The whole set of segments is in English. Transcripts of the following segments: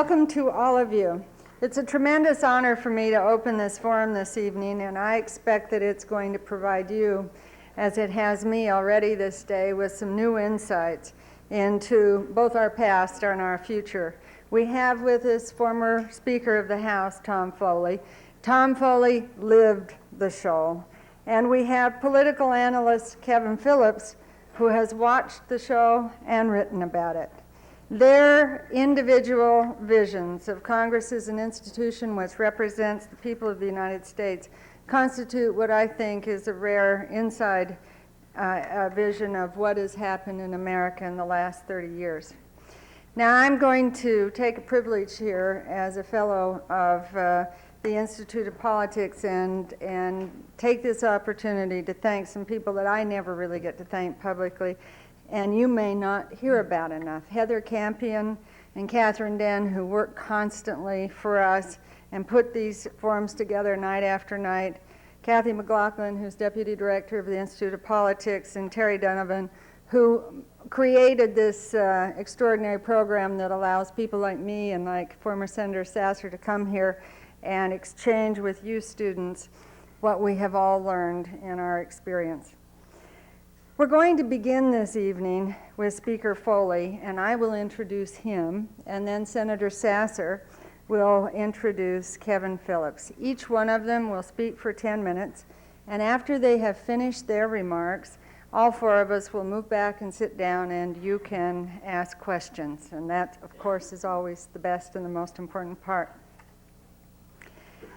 welcome to all of you. It's a tremendous honor for me to open this forum this evening, and I expect that it's going to provide you, as it has me already this day, with some new insights into both our past and our future. We have with us former Speaker of the House, Tom Foley. Tom Foley lived the show. And we have political analyst Kevin Phillips, who has watched the show and written about it. Their individual visions of Congress as an institution which represents the people of the United States constitute what I think is a rare inside vision of what has happened in America in the last 30 years. Now, I'm going to take a privilege here as a fellow of the Institute of Politics and take this opportunity to thank some people that I never really get to thank publicly, and you may not hear about enough. Heather Campion and Catherine Den, who work constantly for us and put these forums together night after night. Kathy McLaughlin, who's Deputy Director of the Institute of Politics, and Terry Donovan, who created this extraordinary program that allows people like me and like former Senator Sasser to come here and exchange with you students what we have all learned in our experience. We're going to begin this evening with Speaker Foley, and I will introduce him, and then Senator Sasser will introduce Kevin Phillips. Each one of them will speak for 10 minutes, and after they have finished their remarks, all four of us will move back and sit down, and you can ask questions, and that, of course, is always the best and the most important part.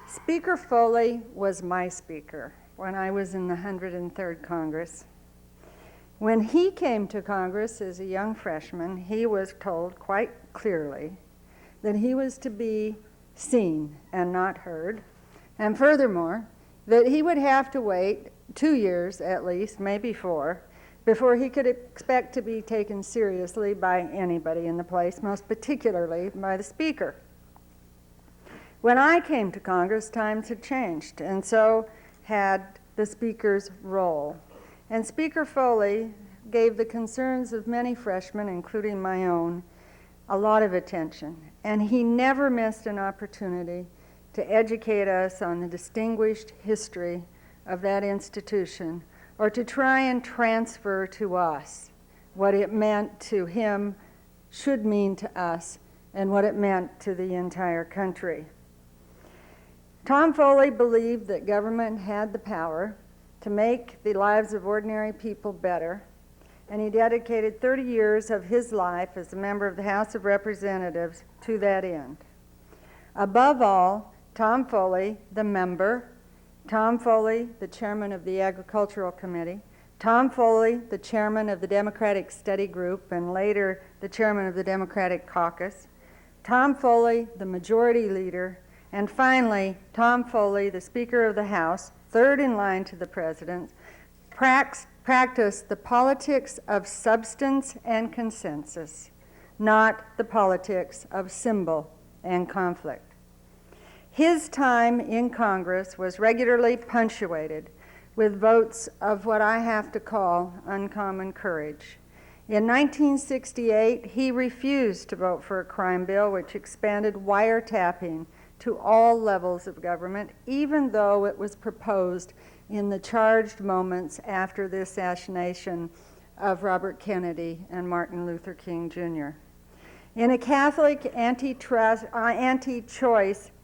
Speaker Foley was my speaker when I was in the 103rd Congress. When he came to Congress as a young freshman, he was told quite clearly that he was to be seen and not heard, and furthermore, that he would have to wait 2 years at least, maybe 4, before he could expect to be taken seriously by anybody in the place, most particularly by the Speaker. When I came to Congress, times had changed, and so had the Speaker's role. And Speaker Foley gave the concerns of many freshmen, including my own, a lot of attention. And he never missed an opportunity to educate us on the distinguished history of that institution, or to try and transfer to us what it meant to him, should mean to us, and what it meant to the entire country. Tom Foley believed that government had the power to make the lives of ordinary people better, and he dedicated 30 years of his life as a member of the House of Representatives to that end. Above all, Tom Foley, the member, Tom Foley, the chairman of the Agricultural Committee, Tom Foley, the chairman of the Democratic Study Group and later the chairman of the Democratic Caucus, Tom Foley, the majority leader, and finally, Tom Foley, the Speaker of the House, third in line to the President, practiced the politics of substance and consensus, not the politics of symbol and conflict. His time in Congress was regularly punctuated with votes of what I have to call uncommon courage. In 1968, he refused to vote for a crime bill which expanded wiretapping to all levels of government, even though it was proposed in the charged moments after the assassination of Robert Kennedy and Martin Luther King Jr. In a Catholic anti-choice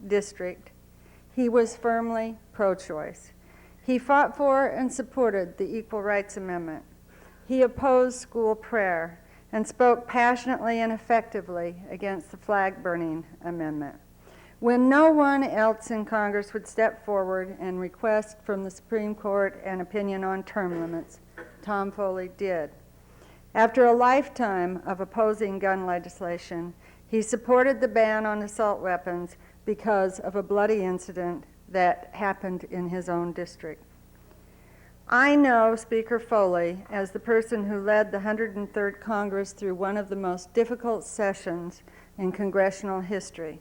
district, he was firmly pro-choice. He fought for and supported the Equal Rights Amendment. He opposed school prayer and spoke passionately and effectively against the flag-burning amendment. When no one else in Congress would step forward and request from the Supreme Court an opinion on term limits, Tom Foley did. After a lifetime of opposing gun legislation, he supported the ban on assault weapons because of a bloody incident that happened in his own district. I know Speaker Foley as the person who led the 103rd Congress through one of the most difficult sessions in congressional history.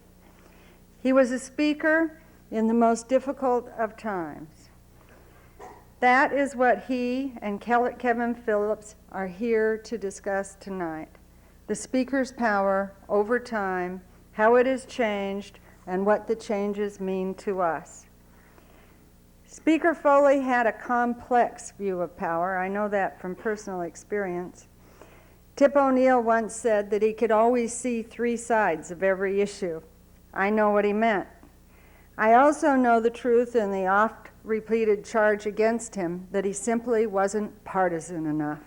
He was a speaker in the most difficult of times. That is what he and Kevin Phillips are here to discuss tonight. The speaker's power over time, how it has changed, and what the changes mean to us. Speaker Foley had a complex view of power. I know that from personal experience. Tip O'Neill once said that he could always see three sides of every issue. I know what he meant. I also know the truth in the oft-repeated charge against him that he simply wasn't partisan enough.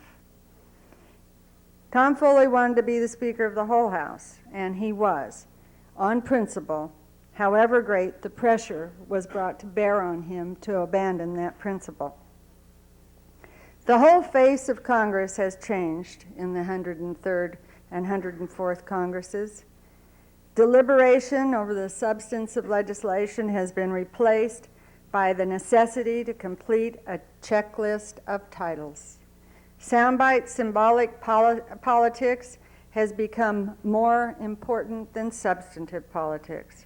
Tom Foley wanted to be the Speaker of the whole House, and he was, on principle. However great the pressure was brought to bear on him to abandon that principle. The whole face of Congress has changed in the 103rd and 104th Congresses. Deliberation over the substance of legislation has been replaced by the necessity to complete a checklist of titles. Soundbite symbolic politics has become more important than substantive politics.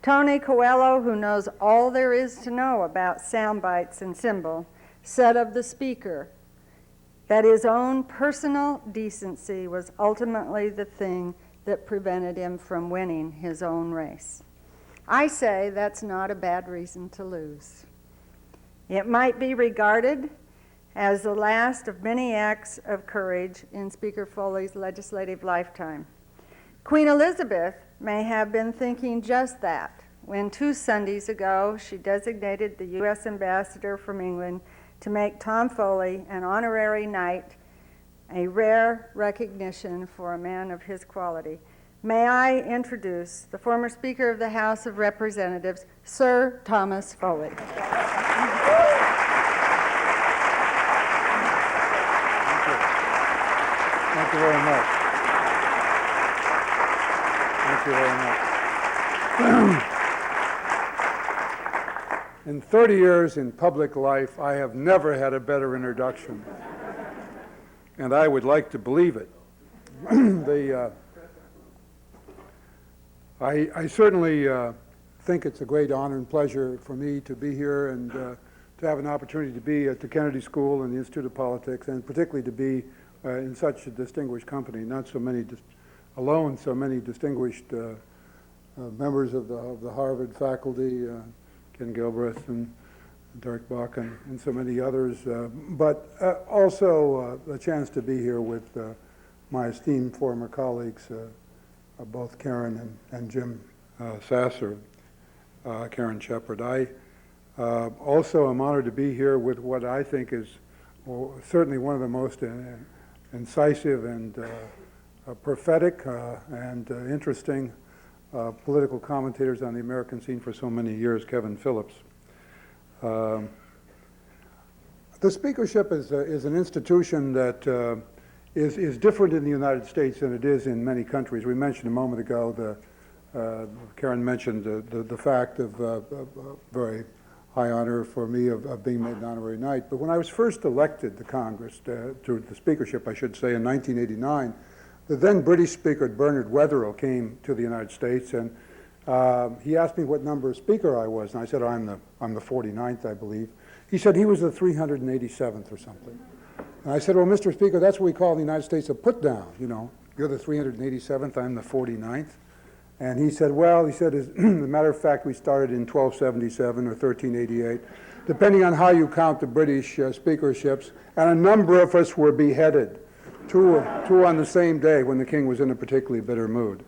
Tony Coelho, who knows all there is to know about sound bites and symbol, said of the Speaker that his own personal decency was ultimately the thing that prevented him from winning his own race. I say that's not a bad reason to lose. It might be regarded as the last of many acts of courage in Speaker Foley's legislative lifetime. Queen Elizabeth may have been thinking just that when 2 Sundays ago she designated the U.S. ambassador from England to make Tom Foley an honorary knight, a rare recognition for a man of his quality. May I introduce the former Speaker of the House of Representatives, Sir Thomas Foley. Thank you very much. Thank you very much. In 30 years in public life, I have never had a better introduction. And I would like to believe it. I certainly think it's a great honor and pleasure for me to be here and to have an opportunity to be at the Kennedy School and the Institute of Politics, and particularly to be in such a distinguished company. Not so many alone, so many distinguished members of the Harvard faculty, Ken Gilbreth and Dirk Bach and so many others, but also a chance to be here with my esteemed former colleagues, both Karen and Jim Sasser, Karen Shepard. I also am honored to be here with what I think is certainly one of the most incisive and prophetic and interesting political commentators on the American scene for so many years, Kevin Phillips. The speakership is an institution that is different in the United States than it is in many countries. We mentioned a moment ago, Karen mentioned the fact of very high honor for me of being made an honorary knight. But when I was first elected to Congress, to the speakership, I should say, in 1989, the then British Speaker Bernard Weatherill came to the United States, and he asked me what number speaker I was, and I said, I'm the 49th, I believe. He said he was the 387th or something. And I said, well, Mr. Speaker, that's what we call in the United States a put down, you know. You're the 387th, I'm the 49th. And he said, well, as a matter of fact, we started in 1277 or 1388, depending on how you count the British speakerships, and a number of us were beheaded, two on the same day when the king was in a particularly bitter mood.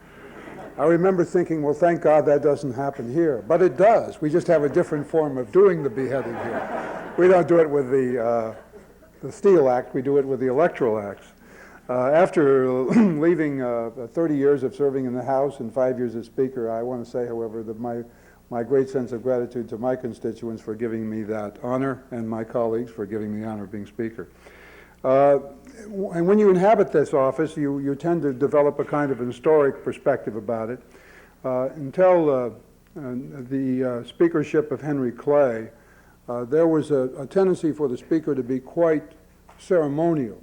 I remember thinking, well, thank God that doesn't happen here. But it does. We just have a different form of doing the beheading here. We don't do it with the Steel Act, we do it with the Electoral Acts. After leaving 30 years of serving in the House and 5 years as Speaker, I want to say, however, that my great sense of gratitude to my constituents for giving me that honor and my colleagues for giving me the honor of being Speaker. And when you inhabit this office, you tend to develop a kind of an historic perspective about it. Until the speakership of Henry Clay, there was a tendency for the Speaker to be quite ceremonial.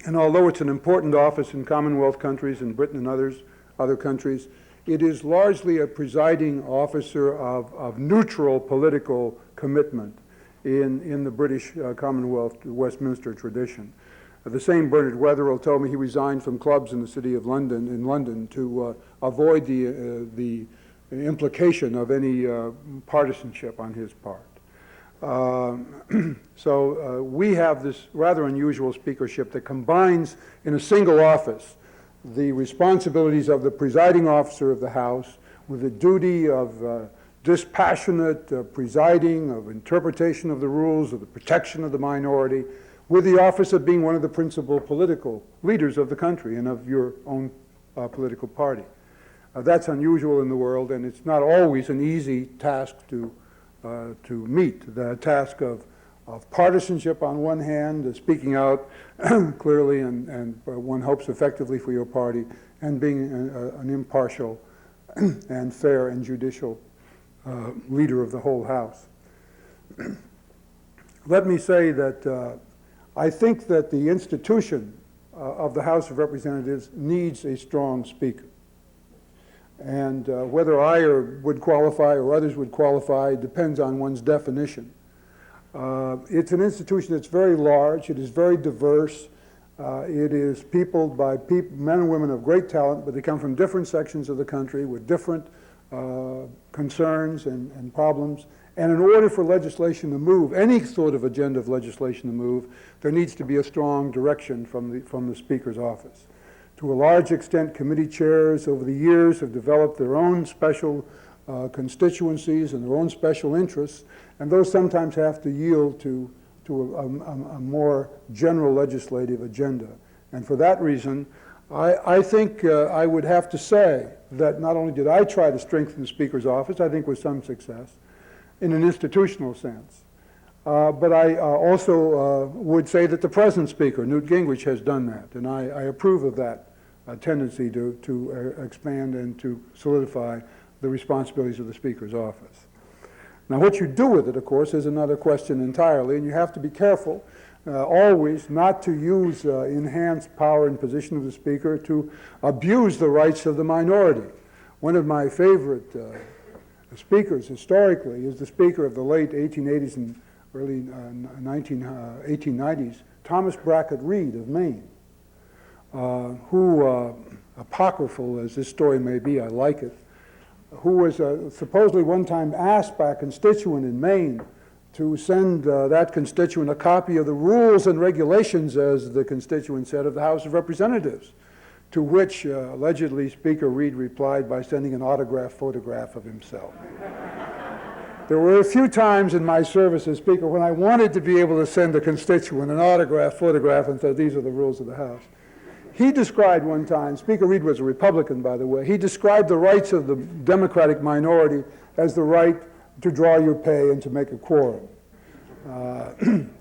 And although it's an important office in Commonwealth countries, in Britain and other countries, it is largely a presiding officer of neutral political commitment in the British Commonwealth Westminster tradition. The same Bernard Wetherell told me he resigned from clubs in the city of London, to avoid the implication of any partisanship on his part. So we have this rather unusual speakership that combines in a single office the responsibilities of the presiding officer of the House with the duty of dispassionate presiding, of interpretation of the rules, of the protection of the minority, with the office of being one of the principal political leaders of the country and of your own political party. That's unusual in the world, and it's not always an easy task to meet. The task of partisanship on one hand, speaking out clearly and one hopes effectively for your party, and being an impartial and fair and judicial leader of the whole House. Let me say that I think that the institution of the House of Representatives needs a strong speaker. And whether I would qualify or others would qualify depends on one's definition. It's an institution that's very large, it is very diverse, it is peopled by men and women of great talent, but they come from different sections of the country with different concerns and problems. And in order for legislation to move, any sort of agenda of legislation to move, there needs to be a strong direction from the Speaker's office. To a large extent, committee chairs over the years have developed their own special constituencies and their own special interests, and those sometimes have to yield to a more general legislative agenda. And for that reason, I think I would have to say that not only did I try to strengthen the Speaker's office, I think with some success, in an institutional sense, but I also would say that the present Speaker, Newt Gingrich, has done that, and I approve of that tendency to expand and to solidify the responsibilities of the Speaker's office. Now, what you do with it, of course, is another question entirely, and you have to be careful always not to use enhanced power and position of the Speaker to abuse the rights of the minority. One of my favorite speakers historically is the Speaker of the late 1880s and early 1890s, Thomas Brackett Reed of Maine, who, apocryphal as this story may be, I like it, who was supposedly one time asked by a constituent in Maine to send that constituent a copy of the rules and regulations, as the constituent said, of the House of Representatives, to which allegedly Speaker Reed replied by sending an autographed photograph of himself. There were a few times in my service as Speaker when I wanted to be able to send a constituent an autographed photograph and say, these are the rules of the House. He described one time, Speaker Reed was a Republican, by the way, he described the rights of the Democratic minority as the right to draw your pay and to make a quorum.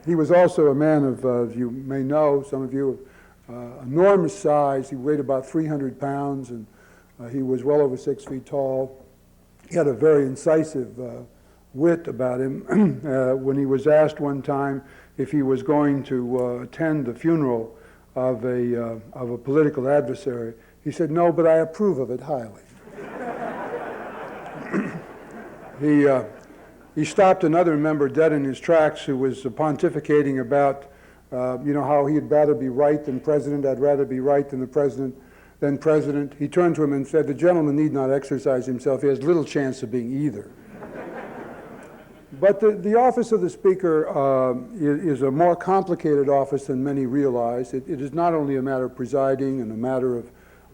He was also a man of, you may know, some of you, enormous size. He weighed about 300 pounds, and he was well over 6 feet tall. He had a very incisive wit about him. When he was asked one time if he was going to attend the funeral of a political adversary, he said, "No, but I approve of it highly." He stopped another member dead in his tracks who was pontificating about, how he'd rather be right than president. I'd rather be right than the president than president. He turned to him and said, "The gentleman need not exercise himself. He has little chance of being either." But the office of the Speaker is a more complicated office than many realize. It is not only a matter of presiding and a matter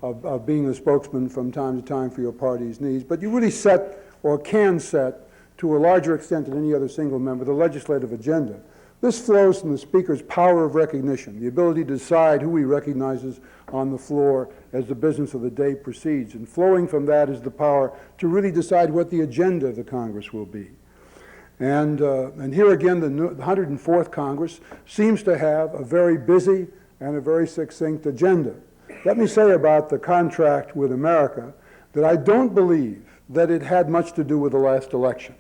of being a spokesman from time to time for your party's needs, but you really set, or can set, to a larger extent than any other single member, the legislative agenda. This flows from the Speaker's power of recognition, the ability to decide who he recognizes on the floor as the business of the day proceeds. And flowing from that is the power to really decide what the agenda of the Congress will be. And here again, the 104th Congress seems to have a very busy and a very succinct agenda. Let me say about the contract with America that I don't believe that it had much to do with the last election.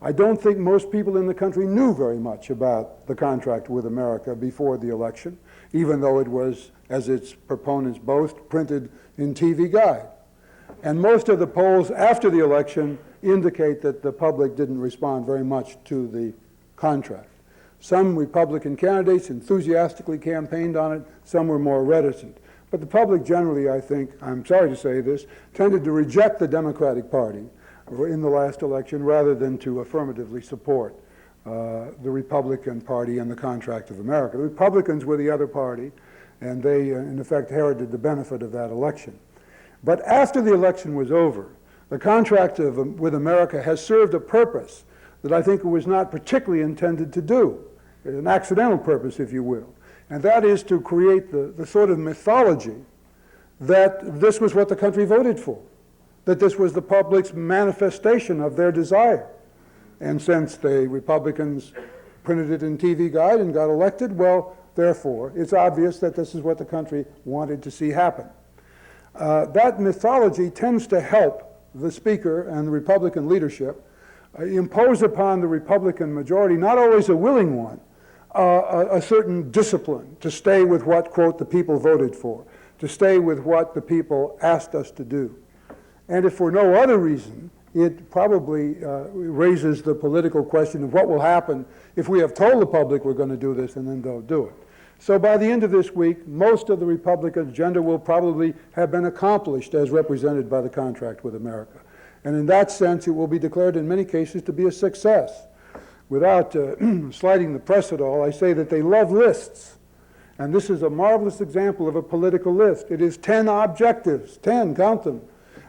I don't think most people in the country knew very much about the contract with America before the election, even though it was, as its proponents boast, printed in TV Guide. And most of the polls after the election indicate that the public didn't respond very much to the contract. Some Republican candidates enthusiastically campaigned on it, some were more reticent. But the public generally, I think, I'm sorry to say this, tended to reject the Democratic Party in the last election rather than to affirmatively support the Republican Party and the Contract of America. The Republicans were the other party, and they, in effect, heralded the benefit of that election. But after the election was over, the Contract with America has served a purpose that I think it was not particularly intended to do, an accidental purpose, if you will, and that is to create the sort of mythology that this was what the country voted for, that this was the public's manifestation of their desire. And since the Republicans printed it in TV Guide and got elected, well, therefore, it's obvious that this is what the country wanted to see happen. That mythology tends to help the Speaker and the Republican leadership impose upon the Republican majority, not always a willing one, a certain discipline to stay with what, quote, the people voted for, to stay with what the people asked us to do. And if for no other reason, it probably raises the political question of what will happen if we have told the public we're going to do this and then don't do it. So by the end of this week, most of the Republican agenda will probably have been accomplished as represented by the Contract with America. And in that sense, it will be declared in many cases to be a success. Without slighting the press at all, I say that they love lists. And this is a marvelous example of a political list. It is 10 objectives, 10, count them.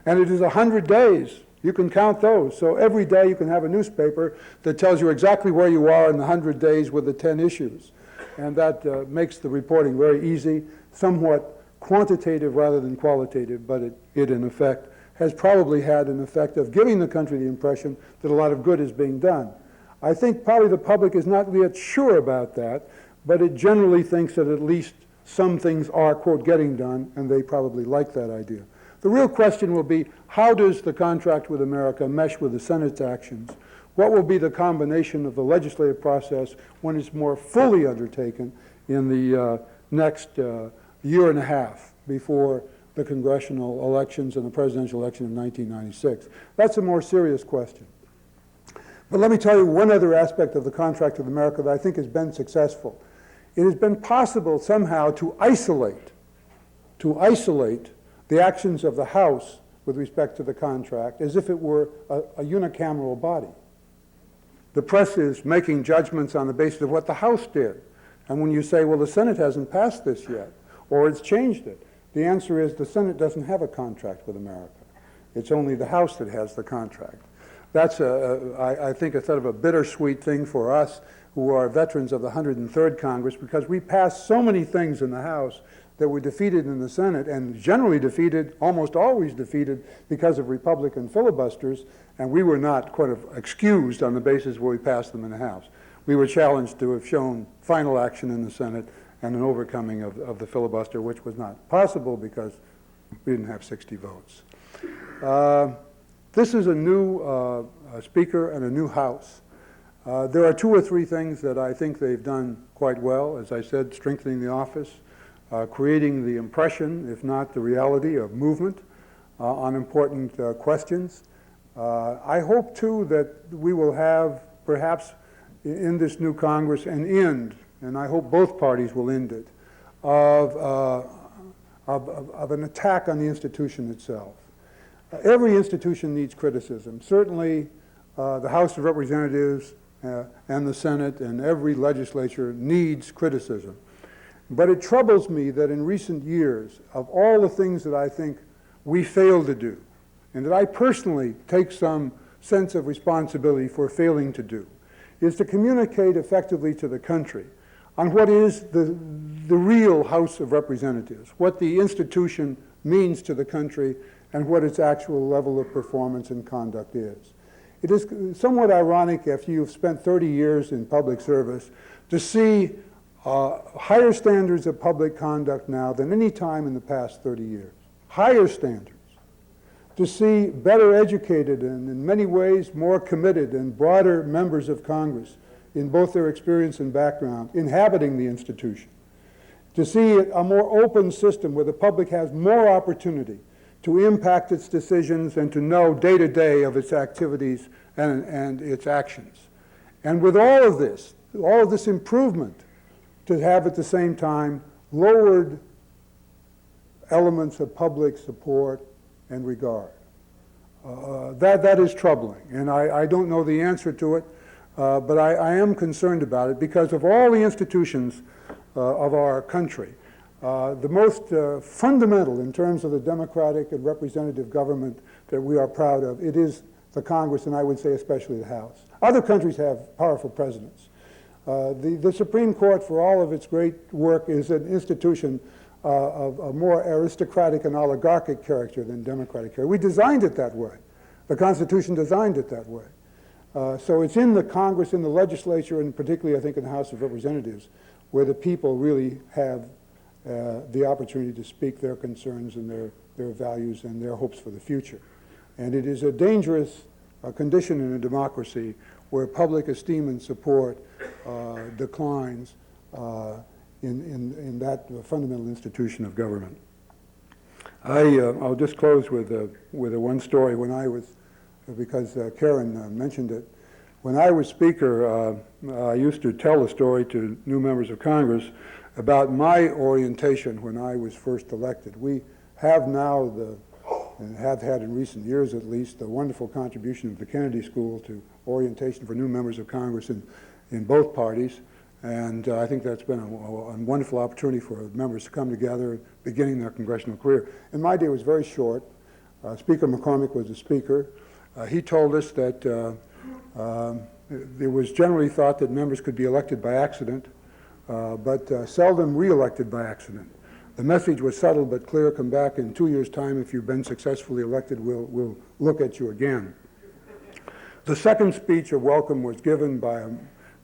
And it is 100 days. You can count those. So every day you can have a newspaper that tells you exactly where you are in the 100 days with the 10 issues. And that makes the reporting very easy, somewhat quantitative rather than qualitative, but it in effect has probably had an effect of giving the country the impression that a lot of good is being done. I think probably the public is not yet sure about that, but it generally thinks that at least some things are, quote, getting done, and they probably like that idea. The real question will be, how does the Contract with America mesh with the Senate's actions? What will be the combination of the legislative process when it's more fully undertaken in the next year and a half before the congressional elections and the presidential election of 1996? That's a more serious question. But let me tell you one other aspect of the Contract with America that I think has been successful. It has been possible somehow to isolate the actions of the House with respect to the contract as if it were a unicameral body. The press is making judgments on the basis of what the House did. And when you say, well, the Senate hasn't passed this yet, or it's changed it, the answer is the Senate doesn't have a contract with America. It's only the House that has the contract. That's, I think, a sort of a bittersweet thing for us who are veterans of the 103rd Congress, because we passed so many things in the House that were defeated in the Senate, and generally defeated, almost always defeated, because of Republican filibusters, and we were not kind of excused on the basis where we passed them in the House. We were challenged to have shown final action in the Senate and an overcoming of the filibuster, which was not possible because we didn't have 60 votes. This is a new Speaker and a new House. There are 2 or 3 things that I think they've done quite well. As I said, strengthening the office, creating the impression, if not the reality, of movement on important questions. I hope, too, that we will have, perhaps in this new Congress, an end, and I hope both parties will end it, of an attack on the institution itself. Every institution needs criticism. Certainly, the House of Representatives and the Senate and every legislature needs criticism. But it troubles me that in recent years, of all the things that I think we failed to do, and that I personally take some sense of responsibility for failing to do, is to communicate effectively to the country on what is the real House of Representatives, what the institution means to the country, and what its actual level of performance and conduct is. It is somewhat ironic, after you've spent 30 years in public service, to see higher standards of public conduct now than any time in the past 30 years. Higher standards. To see better educated and in many ways more committed and broader members of Congress in both their experience and background inhabiting the institution. To see a more open system where the public has more opportunity to impact its decisions and to know day to day of its activities and its actions. And with all of this, all of this improvement, to have at the same time lowered elements of public support and regard. That is troubling, and I don't know the answer to it, but I am concerned about it because of all the institutions of our country. The most fundamental in terms of the democratic and representative government that we are proud of, it is the Congress, and I would say especially the House. Other countries have powerful presidents. The Supreme Court, for all of its great work, is an institution of a more aristocratic and oligarchic character than democratic character. We designed it that way. The Constitution designed it that way. So it's in the Congress, in the legislature, and particularly I think in the House of Representatives, where the people really have the opportunity to speak their concerns and their values and their hopes for the future. And it is a dangerous condition in a democracy where public esteem and support declines in that fundamental institution of government. I'll just close with one story. When I was, because Karen mentioned it, when I was Speaker, I used to tell a story to new members of Congress about my orientation when I was first elected. We have now, and have had in recent years at least, the wonderful contribution of the Kennedy School to orientation for new members of Congress in both parties. And I think that's been a wonderful opportunity for members to come together beginning their congressional career. And my day was very short. Speaker McCormick was the speaker. He told us that it was generally thought that members could be elected by accident, but seldom re-elected by accident. The message was subtle but clear: come back in 2 years' time. If you've been successfully elected, we'll look at you again. The second speech of welcome was given by a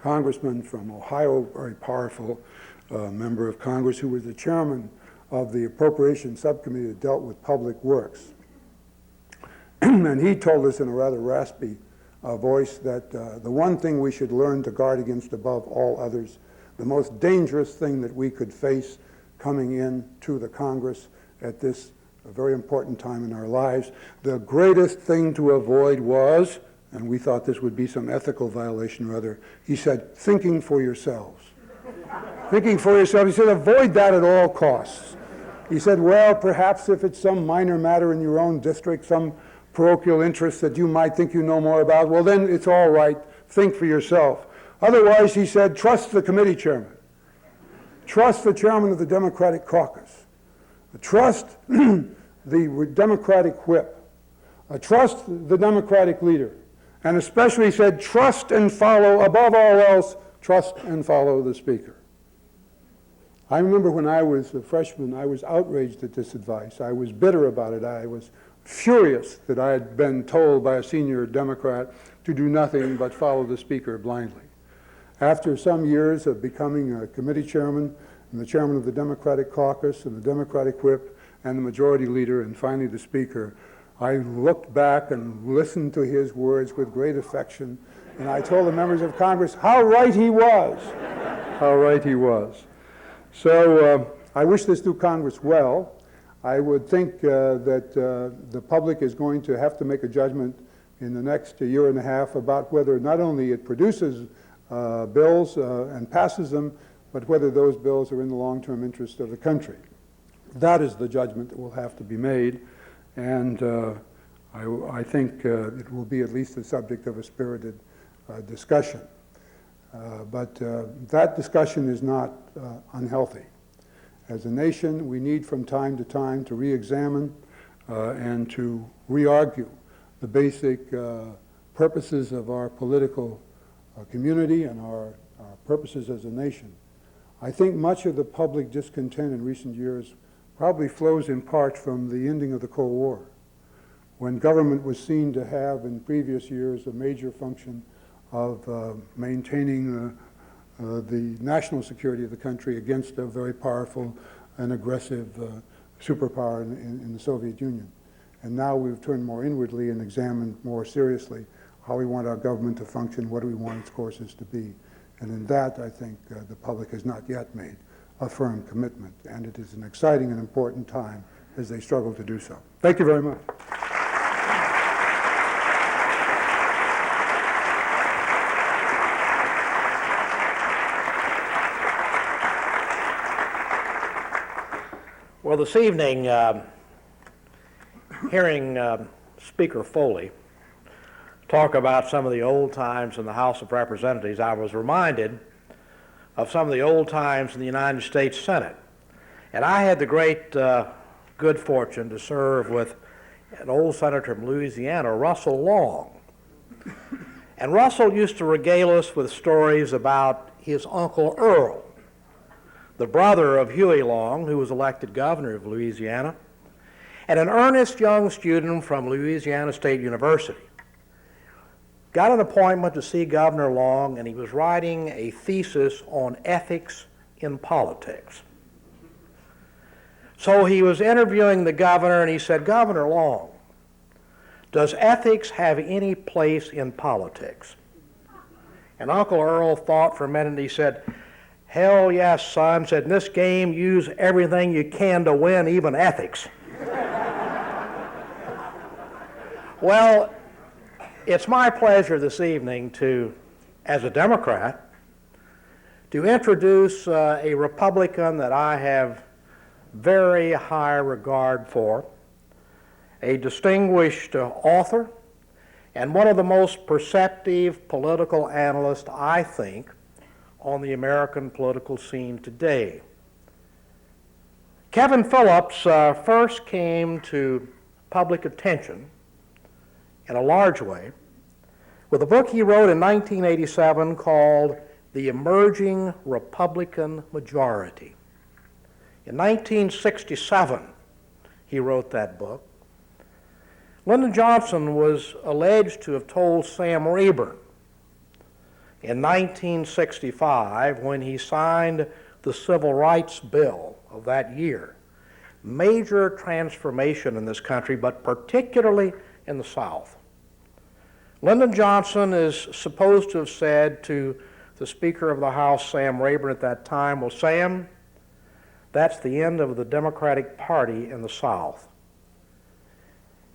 congressman from Ohio, very powerful member of Congress, who was the chairman of the Appropriations Subcommittee that dealt with public works. And he told us in a rather raspy voice that the one thing we should learn to guard against above all others, the most dangerous thing that we could face coming in to the Congress at this very important time in our lives, the greatest thing to avoid was, and we thought this would be some ethical violation or other, he said, thinking for yourselves. Thinking for yourself. He said, avoid that at all costs. He said, well, perhaps if it's some minor matter in your own district, some parochial interest that you might think you know more about, well, then it's all right. Think for yourself. Otherwise, he said, trust the committee chairman. Trust the chairman of the Democratic caucus. Trust the Democratic whip. Trust the Democratic leader. And especially, he said, trust and follow, above all else, trust and follow the speaker. I remember when I was a freshman, I was outraged at this advice. I was bitter about it. I was furious that I had been told by a senior Democrat to do nothing but follow the speaker blindly. After some years of becoming a committee chairman and the chairman of the Democratic caucus and the Democratic whip and the majority leader and finally the speaker, I looked back and listened to his words with great affection, and I told the members of Congress how right he was. How right he was. So I wish this new Congress well. I would think that the public is going to have to make a judgment in the next year and a half about whether not only it produces bills and passes them, but whether those bills are in the long-term interest of the country. That is the judgment that will have to be made, and I think it will be at least the subject of a spirited discussion. But that discussion is not unhealthy. As a nation, we need from time to re-examine and to re-argue the basic purposes of our political community and our purposes as a nation. I think much of the public discontent in recent years probably flows in part from the ending of the Cold War, when government was seen to have in previous years a major function of maintaining the national security of the country against a very powerful and aggressive superpower in the Soviet Union. And now we've turned more inwardly and examined more seriously how we want our government to function, what do we want its courses to be. And in that, I think the public has not yet made a firm commitment, and it is an exciting and important time as they struggle to do so. Thank you very much. Well, this evening, hearing Speaker Foley talk about some of the old times in the House of Representatives, I was reminded of some of the old times in the United States Senate. And I had the great good fortune to serve with an old senator from Louisiana, Russell Long. And Russell used to regale us with stories about his Uncle Earl, the brother of Huey Long, who was elected governor of Louisiana, and an earnest young student from Louisiana State University. Got an appointment to see Governor Long, and he was writing a thesis on ethics in politics. So he was interviewing the governor, and he said, "Governor Long, does ethics have any place in politics?" And Uncle Earl thought for a minute, and he said, "Hell yes, son," said, "in this game, use everything you can to win, even ethics." Well, it's my pleasure this evening to, as a Democrat, to introduce a Republican that I have very high regard for, a distinguished author, and one of the most perceptive political analysts, I think, on the American political scene today. Kevin Phillips first came to public attention in a large way with a book he wrote in 1987 called The Emerging Republican Majority. In 1967, he wrote that book. Lyndon Johnson was alleged to have told Sam Rayburn in 1965, when he signed the Civil Rights Bill of that year, major transformation in this country, but particularly in the South. Lyndon Johnson is supposed to have said to the Speaker of the House, Sam Rayburn, at that time, "Well, Sam, that's the end of the Democratic Party in the South."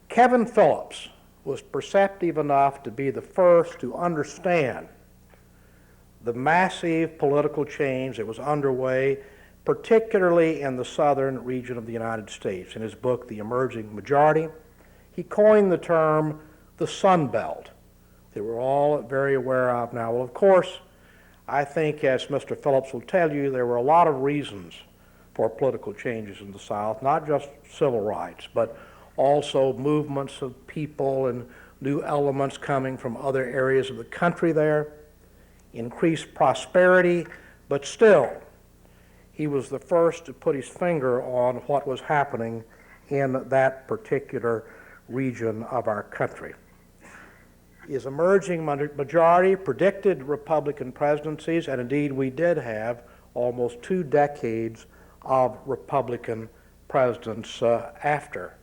Kevin Phillips was perceptive enough to be the first to understand the massive political change that was underway, particularly in the southern region of the United States. In his book, The Emerging Majority, he coined the term the Sun Belt that we're all very aware of now. Well, of course, I think, as Mr. Phillips will tell you, there were a lot of reasons for political changes in the South, not just civil rights, but also movements of people and new elements coming from other areas of the country there, increased prosperity, but still, he was the first to put his finger on what was happening in that particular region of our country. His emerging majority predicted Republican presidencies, and indeed we did have almost 2 decades of Republican presidents after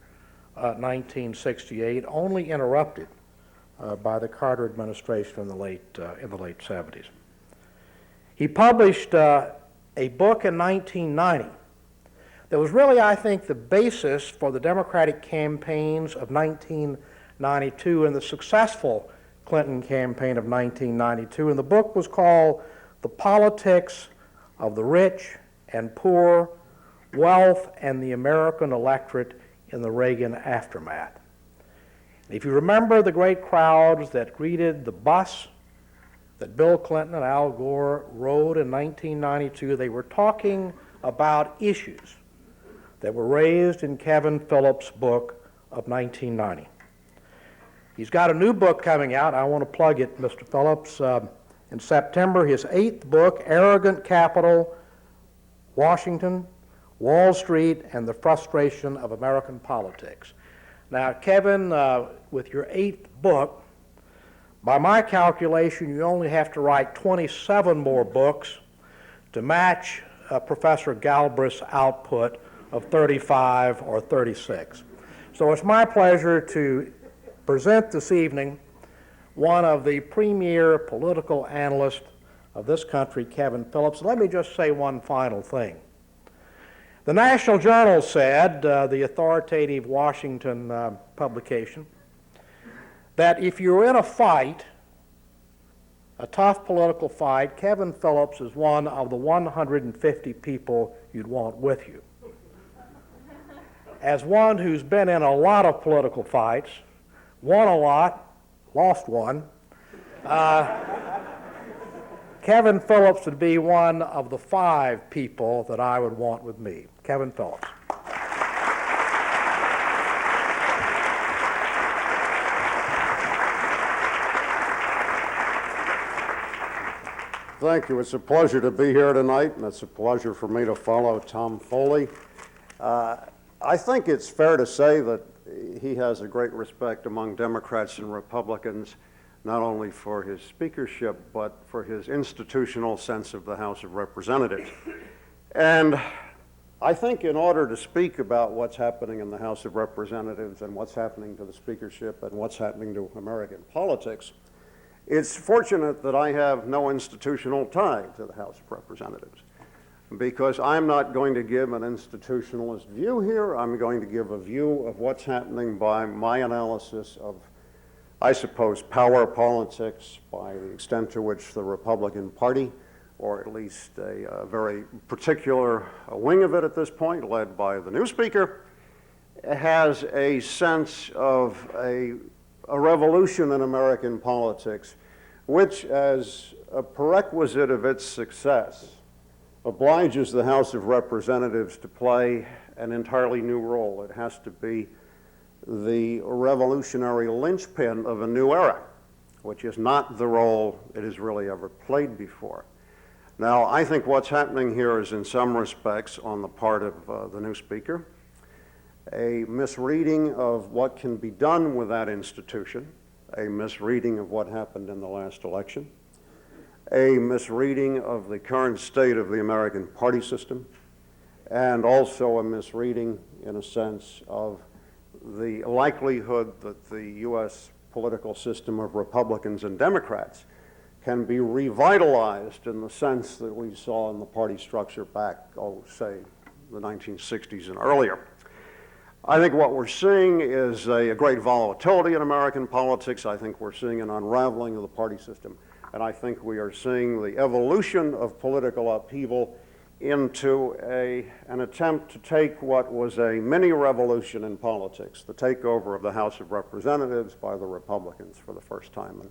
1968, only interrupted by the Carter administration in the late 70s. He published a book in 1990 that was really, I think, the basis for the Democratic campaigns of 1992 and the successful Clinton campaign of 1992. And the book was called The Politics of the Rich and Poor, Wealth and the American Electorate in the Reagan Aftermath. If you remember the great crowds that greeted the bus that Bill Clinton and Al Gore rode in 1992, they were talking about issues that were raised in Kevin Phillips' book of 1990. He's got a new book coming out. I want to plug it, Mr. Phillips. In September, his 8th book, Arrogant Capital, Washington, Wall Street, and the Frustration of American Politics. Now, Kevin, with your 8th book, by my calculation, you only have to write 27 more books to match Professor Galbraith's output of 35 or 36. So it's my pleasure to present this evening one of the premier political analysts of this country, Kevin Phillips. Let me just say one final thing. The National Journal said, the authoritative Washington publication, that if you're in a fight, a tough political fight, Kevin Phillips is one of the 150 people you'd want with you. as one who's been in a lot of political fights, won a lot, lost one, Kevin Phillips would be one of the 5 people that I would want with me. Kevin Phillips. Thank you. It's a pleasure to be here tonight, and it's a pleasure for me to follow Tom Foley. I think it's fair to say that he has a great respect among Democrats and Republicans, not only for his speakership, but for his institutional sense of the House of Representatives. And I think in order to speak about what's happening in the House of Representatives and what's happening to the speakership and what's happening to American politics, it's fortunate that I have no institutional tie to the House of Representatives, because I'm not going to give an institutionalist view here. I'm going to give a view of what's happening by my analysis of, I suppose, power politics, by the extent to which the Republican Party, or at least a very particular wing of it at this point, led by the new Speaker, has a sense of a revolution in American politics, which, as a prerequisite of its success, obliges the House of Representatives to play an entirely new role. It has to be the revolutionary linchpin of a new era, which is not the role it has really ever played before. Now, I think what's happening here is, in some respects, on the part of the new Speaker, a misreading of what can be done with that institution, a misreading of what happened in the last election, a misreading of the current state of the American party system, and also a misreading, in a sense, of the likelihood that the U.S. political system of Republicans and Democrats can be revitalized in the sense that we saw in the party structure back, say, the 1960s and earlier. I think what we're seeing is a great volatility in American politics. I think we're seeing an unraveling of the party system. And I think we are seeing the evolution of political upheaval into an attempt to take what was a mini-revolution in politics, the takeover of the House of Representatives by the Republicans for the first time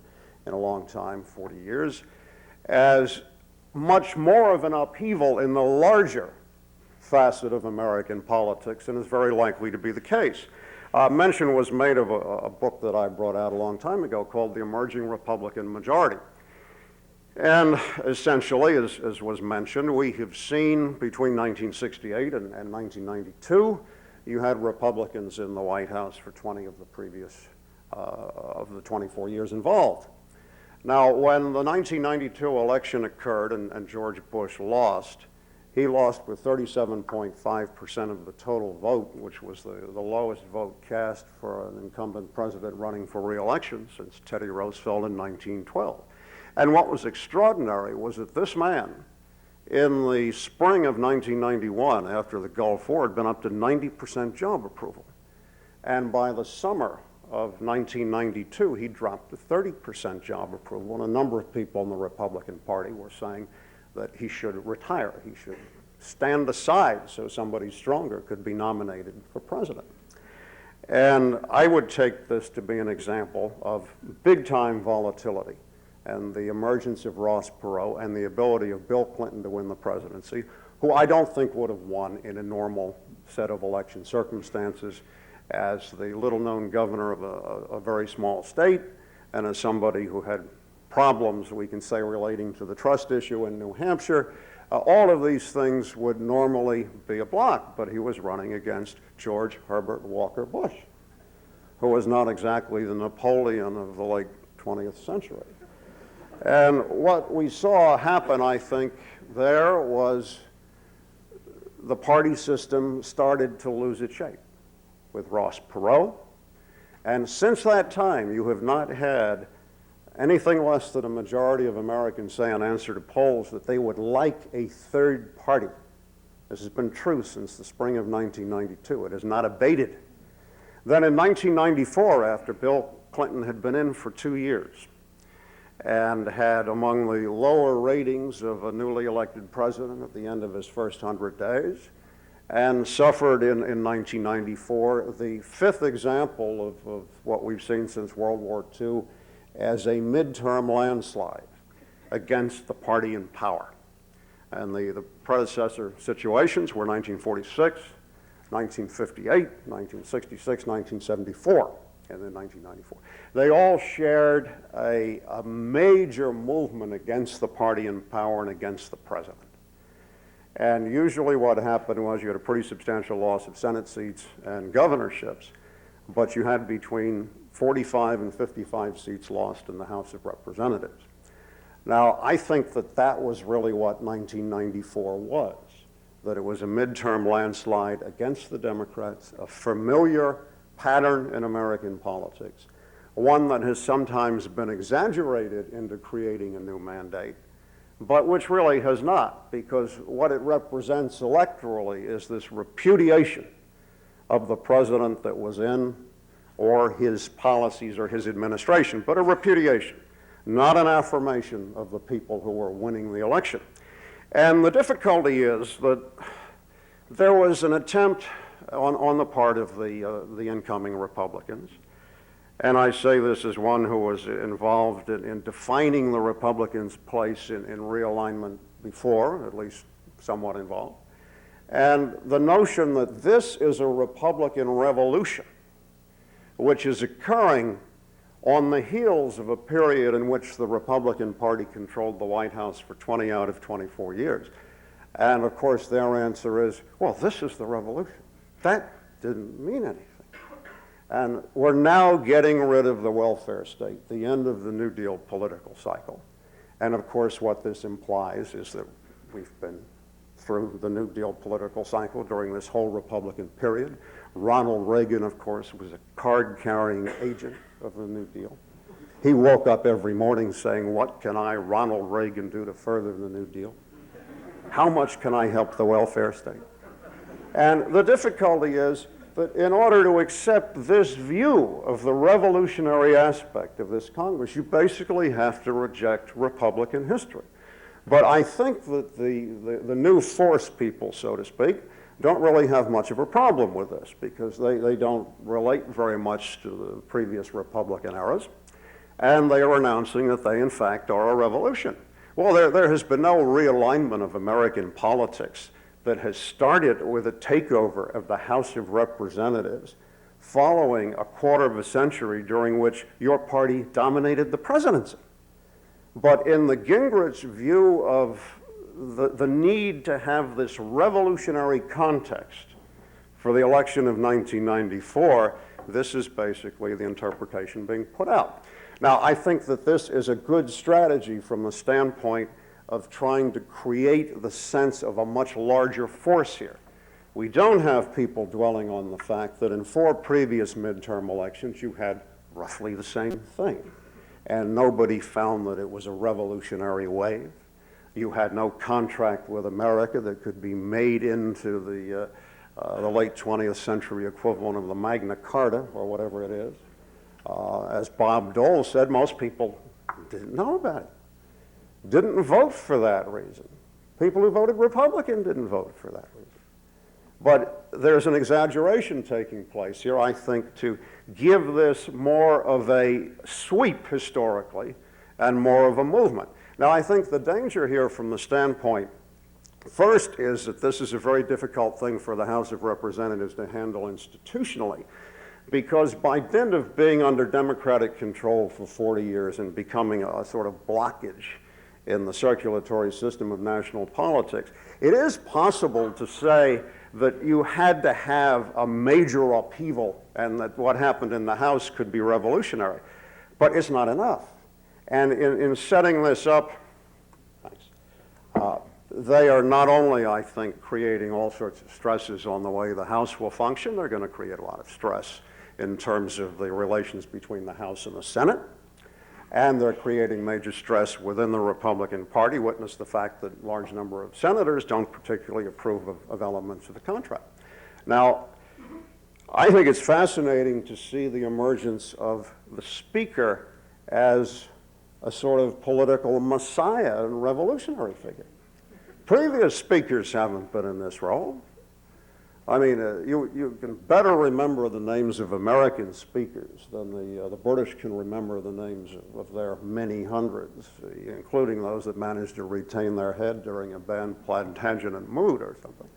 in a long time, 40 years, as much more of an upheaval in the larger facet of American politics, and is very likely to be the case. Mention was made of a book that I brought out a long time ago called The Emerging Republican Majority. And essentially, as was mentioned, we have seen between 1968 and 1992, you had Republicans in the White House for 20 of the previous, of the 24 years involved. Now, when the 1992 election occurred and George Bush lost, he lost with 37.5% of the total vote, which was the lowest vote cast for an incumbent president running for re-election since Teddy Roosevelt in 1912. And what was extraordinary was that this man, in the spring of 1991, after the Gulf War, had been up to 90% job approval. And by the summer of 1992, he dropped to 30% job approval, and a number of people in the Republican Party were saying that he should retire. He should stand aside so somebody stronger could be nominated for president. And I would take this to be an example of big-time volatility and the emergence of Ross Perot and the ability of Bill Clinton to win the presidency, who I don't think would have won in a normal set of election circumstances as the little-known governor of a very small state and as somebody who had problems, we can say, relating to the trust issue in New Hampshire. All of these things would normally be a block, but he was running against George Herbert Walker Bush, who was not exactly the Napoleon of the late 20th century. And what we saw happen, I think, there was the party system started to lose its shape with Ross Perot. And since that time, you have not had anything less than a majority of Americans say in answer to polls that they would like a third party. This has been true since the spring of 1992. It has not abated. Then in 1994, after Bill Clinton had been in for 2 years and had among the lower ratings of a newly elected president at the end of his first 100 days, and suffered in 1994 the fifth example of what we've seen since World War II as a midterm landslide against the party in power. And the predecessor situations were 1946, 1958, 1966, 1974, and then 1994. They all shared a major movement against the party in power and against the president. And usually what happened was you had a pretty substantial loss of Senate seats and governorships, but you had between 45 and 55 seats lost in the House of Representatives. Now, I think that that was really what 1994 was, that it was a midterm landslide against the Democrats, a familiar pattern in American politics, one that has sometimes been exaggerated into creating a new mandate, but which really has not, because what it represents electorally is this repudiation of the president that was in, or his policies or his administration, but a repudiation, not an affirmation of the people who were winning the election. And the difficulty is that there was an attempt on the part of the incoming Republicans, and I say this as one who was involved in defining the Republicans' place in realignment before, at least somewhat involved, and the notion that this is a Republican revolution, which is occurring on the heels of a period in which the Republican Party controlled the White House for 20 out of 24 years. And of course their answer is, well, this is the revolution. That didn't mean anything. And we're now getting rid of the welfare state, the end of the New Deal political cycle. And of course what this implies is that we've been through the New Deal political cycle during this whole Republican period. Ronald Reagan, of course, was a card-carrying agent of the New Deal. He woke up every morning saying, what can I, Ronald Reagan, do to further the New Deal? How much can I help the welfare state? And the difficulty is that in order to accept this view of the revolutionary aspect of this Congress, you basically have to reject Republican history. But I think that the new force people, so to speak, don't really have much of a problem with this because they don't relate very much to the previous Republican eras, and they are announcing that they, in fact, are a revolution. Well, there has been no realignment of American politics that has started with a takeover of the House of Representatives following a quarter of a century during which your party dominated the presidency. But in the Gingrich view of the need to have this revolutionary context for the election of 1994, this is basically the interpretation being put out. Now, I think that this is a good strategy from the standpoint of trying to create the sense of a much larger force here. We don't have people dwelling on the fact that in 4 previous midterm elections you had roughly the same thing, and nobody found that it was a revolutionary wave. You had no contract with America that could be made into the late 20th century equivalent of the Magna Carta, or whatever it is. As Bob Dole said, most people didn't know about it, didn't vote for that reason. People who voted Republican didn't vote for that reason. But there's an exaggeration taking place here, I think, to give this more of a sweep historically and more of a movement. Now, I think the danger here from the standpoint, first, is that this is a very difficult thing for the House of Representatives to handle institutionally, because by dint of being under Democratic control for 40 years and becoming a sort of blockage in the circulatory system of national politics, it is possible to say that you had to have a major upheaval and that what happened in the House could be revolutionary. But it's not enough. And in setting this up, they are not only, I think, creating all sorts of stresses on the way the House will function, they're going to create a lot of stress in terms of the relations between the House and the Senate. And they're creating major stress within the Republican Party. Witness the fact that a large number of senators don't particularly approve of elements of the contract. Now, I think it's fascinating to see the emergence of the Speaker as a sort of political messiah and revolutionary figure. Previous speakers haven't been in this role. I mean, you can better remember the names of American speakers than the British can remember the names of their many hundreds, including those that managed to retain their head during a band Plantagenet mood or something.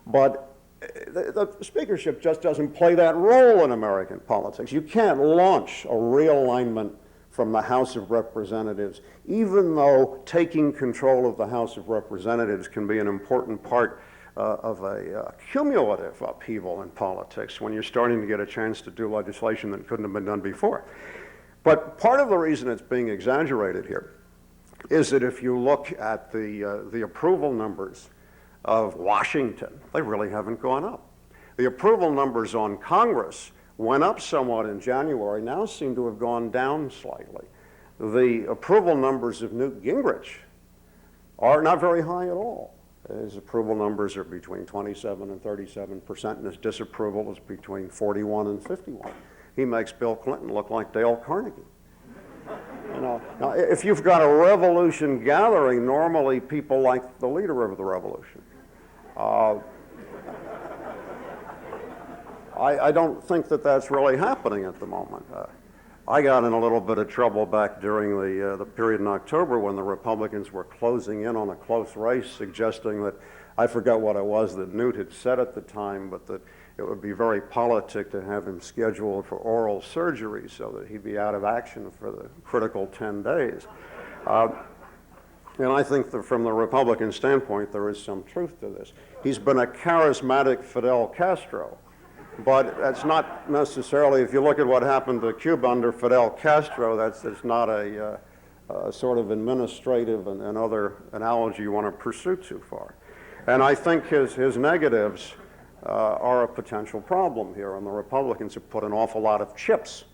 But the speakership just doesn't play that role in American politics. You can't launch a realignment from the House of Representatives, even though taking control of the House of Representatives can be an important part of a cumulative upheaval in politics when you're starting to get a chance to do legislation that couldn't have been done before. But part of the reason it's being exaggerated here is that if you look at the approval numbers of Washington, they really haven't gone up. The approval numbers on Congress went up somewhat in January, now seem to have gone down slightly. The approval numbers of Newt Gingrich are not very high at all. His approval numbers are between 27 and 37%, and his disapproval is between 41 and 51. He makes Bill Clinton look like Dale Carnegie. You know, now, if you've got a revolution gathering, normally people like the leader of the revolution. I don't think that that's really happening at the moment. I got in a little bit of trouble back during the period in October when the Republicans were closing in on a close race, suggesting that, I forgot what it was that Newt had said at the time, but that it would be very politic to have him scheduled for oral surgery so that he'd be out of action for the critical 10 days. And I think that from the Republican standpoint, there is some truth to this. He's been a charismatic Fidel Castro. But that's not necessarily, if you look at what happened to Cuba under Fidel Castro, that's not a sort of administrative and other analogy you want to pursue too far. And I think his negatives are a potential problem here, and the Republicans have put an awful lot of chips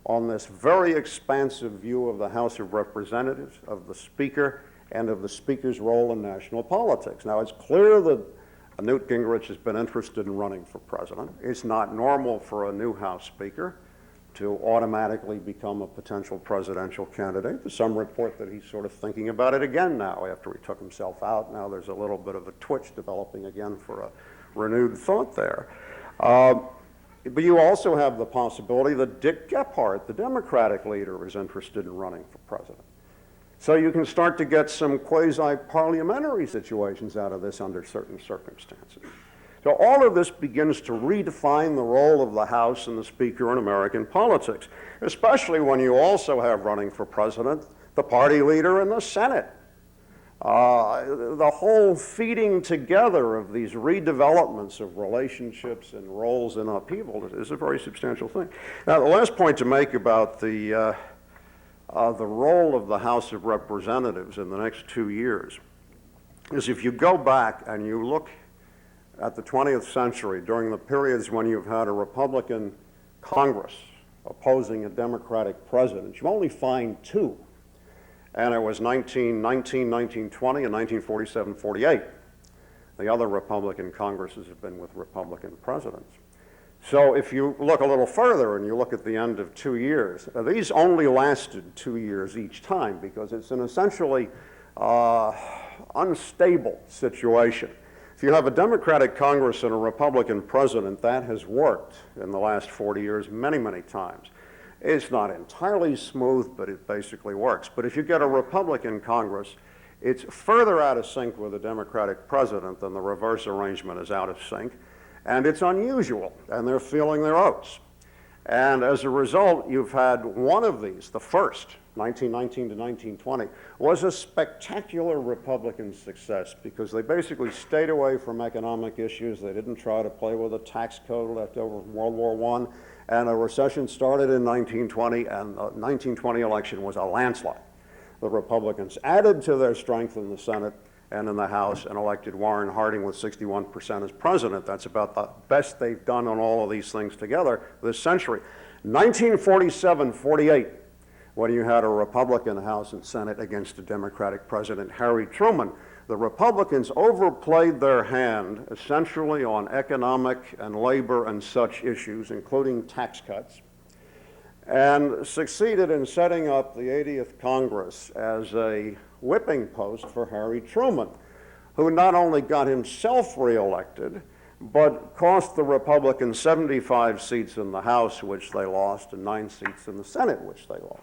on this very expansive view of the House of Representatives, of the Speaker, and of the Speaker's role in national politics. Now, it's clear that Newt Gingrich has been interested in running for president. It's not normal for a new House Speaker to automatically become a potential presidential candidate. There's some report that he's sort of thinking about it again now after he took himself out. Now there's a little bit of a twitch developing again for a renewed thought there. But you also have the possibility that Dick Gephardt, the Democratic leader, is interested in running for president. So you can start to get some quasi-parliamentary situations out of this under certain circumstances. So all of this begins to redefine the role of the House and the Speaker in American politics, especially when you also have running for president the party leader in the Senate. The whole feeding together of these redevelopments of relationships and roles in upheaval is a very substantial thing. Now, the last point to make about the role of the House of Representatives in the next 2 years is if you go back and you look at the 20th century during the periods when you've had a Republican Congress opposing a Democratic president, you only find two. And it was 1919, 1920, and 1947, 48. The other Republican Congresses have been with Republican presidents. So if you look a little further and you look at the end of 2 years, these only lasted 2 years each time because it's an essentially unstable situation. If you have a Democratic Congress and a Republican president, that has worked in the last 40 years many, many times. It's not entirely smooth, but it basically works. But if you get a Republican Congress, it's further out of sync with a Democratic president than the reverse arrangement is out of sync. And it's unusual, and they're feeling their oats. And as a result, you've had one of these, the first, 1919 to 1920, was a spectacular Republican success because they basically stayed away from economic issues. They didn't try to play with a tax code left over from World War I. And a recession started in 1920, and the 1920 election was a landslide. The Republicans added to their strength in the Senate and in the House and elected Warren Harding with 61% as president. That's about the best they've done on all of these things together this century. 1947-48, when you had a Republican House and Senate against a Democratic president, Harry Truman, the Republicans overplayed their hand essentially on economic and labor and such issues, including tax cuts, and succeeded in setting up the 80th Congress as a whipping post for Harry Truman, who not only got himself reelected, but cost the Republicans 75 seats in the House, which they lost, and 9 seats in the Senate, which they lost.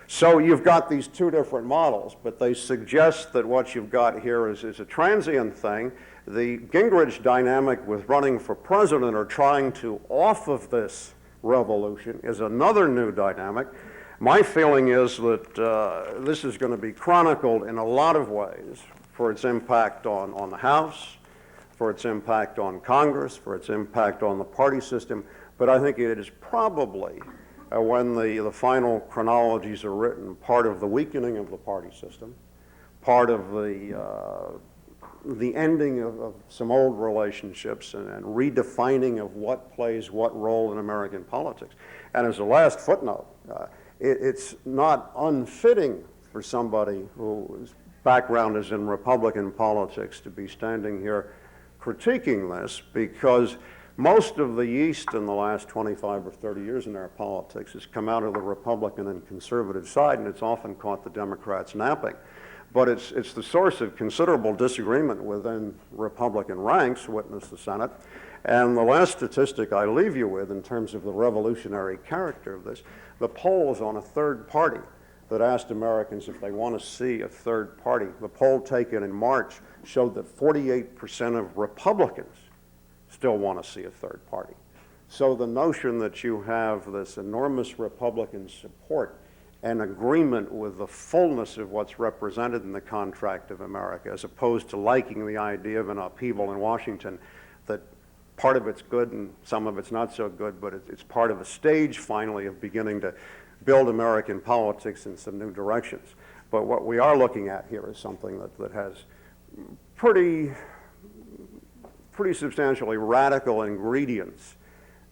So you've got these two different models, but they suggest that what you've got here is a transient thing. The Gingrich dynamic with running for president or trying to off of this revolution is another new dynamic. My feeling is that this is going to be chronicled in a lot of ways for its impact on the House, for its impact on Congress, for its impact on the party system, but I think it is probably, when the final chronologies are written, part of the weakening of the party system, part of the ending of some old relationships and redefining of what plays what role in American politics. And as a last footnote, it's not unfitting for somebody whose background is in Republican politics to be standing here critiquing this, because most of the yeast in the last 25 or 30 years in our politics has come out of the Republican and conservative side, and it's often caught the Democrats napping. But it's the source of considerable disagreement within Republican ranks, witness the Senate. And the last statistic I leave you with in terms of the revolutionary character of this, the polls on a third party that asked Americans if they want to see a third party. The poll taken in March showed that 48% of Republicans still want to see a third party. So the notion that you have this enormous Republican support and agreement with the fullness of what's represented in the contract of America, as opposed to liking the idea of an upheaval in Washington, that part of it's good and some of it's not so good, but it's part of a stage finally of beginning to build American politics in some new directions. But what we are looking at here is something that has pretty substantially radical ingredients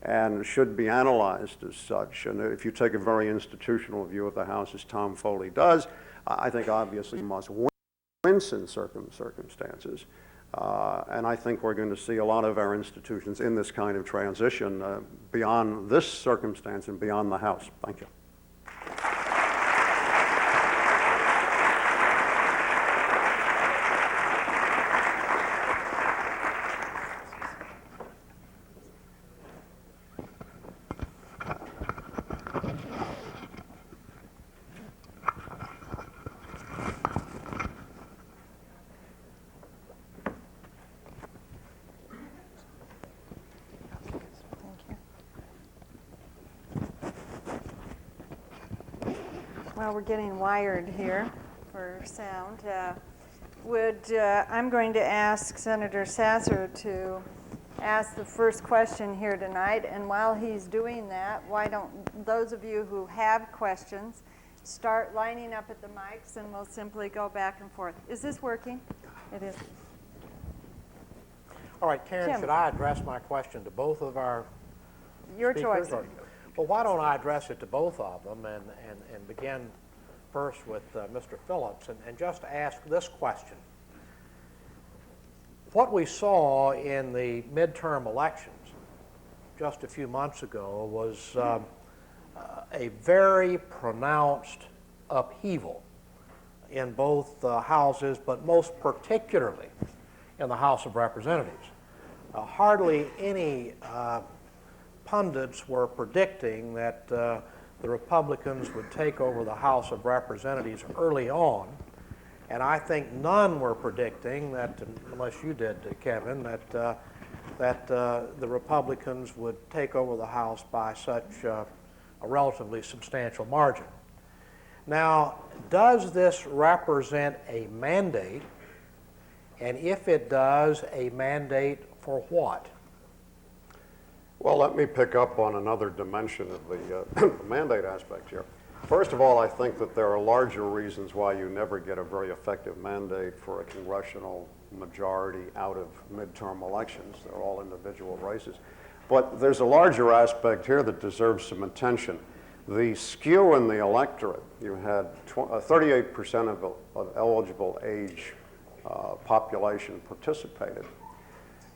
and should be analyzed as such. And if you take a very institutional view of the House, as Tom Foley does, I think obviously must wince in circumstances. And I think we're going to see a lot of our institutions in this kind of transition beyond this circumstance and beyond the House. Thank you. Well, we're getting wired here for sound. I'm going to ask Senator Sasser to ask the first question here tonight, and while he's doing that, why don't those of you who have questions start lining up at the mics, and we'll simply go back and forth. Is this working? It is. All right, Karen, Tim. should I address my question to both of our Your speakers? choice. Well, why don't I address it to both of them and begin first with Mr. Phillips and just ask this question. What we saw in the midterm elections just a few months ago was a very pronounced upheaval in both houses, but most particularly in the House of Representatives. Hardly any pundits were predicting that the Republicans would take over the House of Representatives early on, and I think none were predicting that, unless you did, Kevin, that the Republicans would take over the House by such a relatively substantial margin. Now, does this represent a mandate, and if it does, a mandate for what? Well, let me pick up on another dimension of the mandate aspect here. First of all, I think that there are larger reasons why you never get a very effective mandate for a congressional majority out of midterm elections. They're all individual races. But there's a larger aspect here that deserves some attention. The skew in the electorate, you had 38% of eligible age population participated.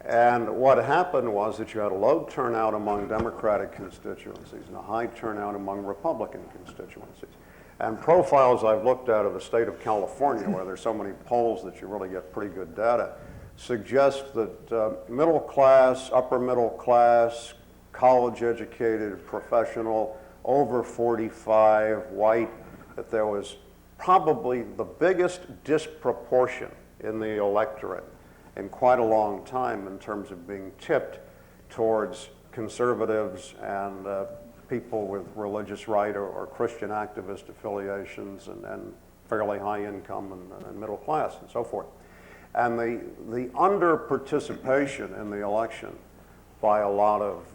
And what happened was that you had a low turnout among Democratic constituencies and a high turnout among Republican constituencies. And profiles I've looked at of the state of California, where there's so many polls that you really get pretty good data, suggests that middle class, upper middle class, college-educated, professional, over 45, white, that there was probably the biggest disproportion in the electorate in quite a long time in terms of being tipped towards conservatives and people with religious right or Christian activist affiliations and fairly high income and middle class and so forth. And the under-participation in the election by a lot of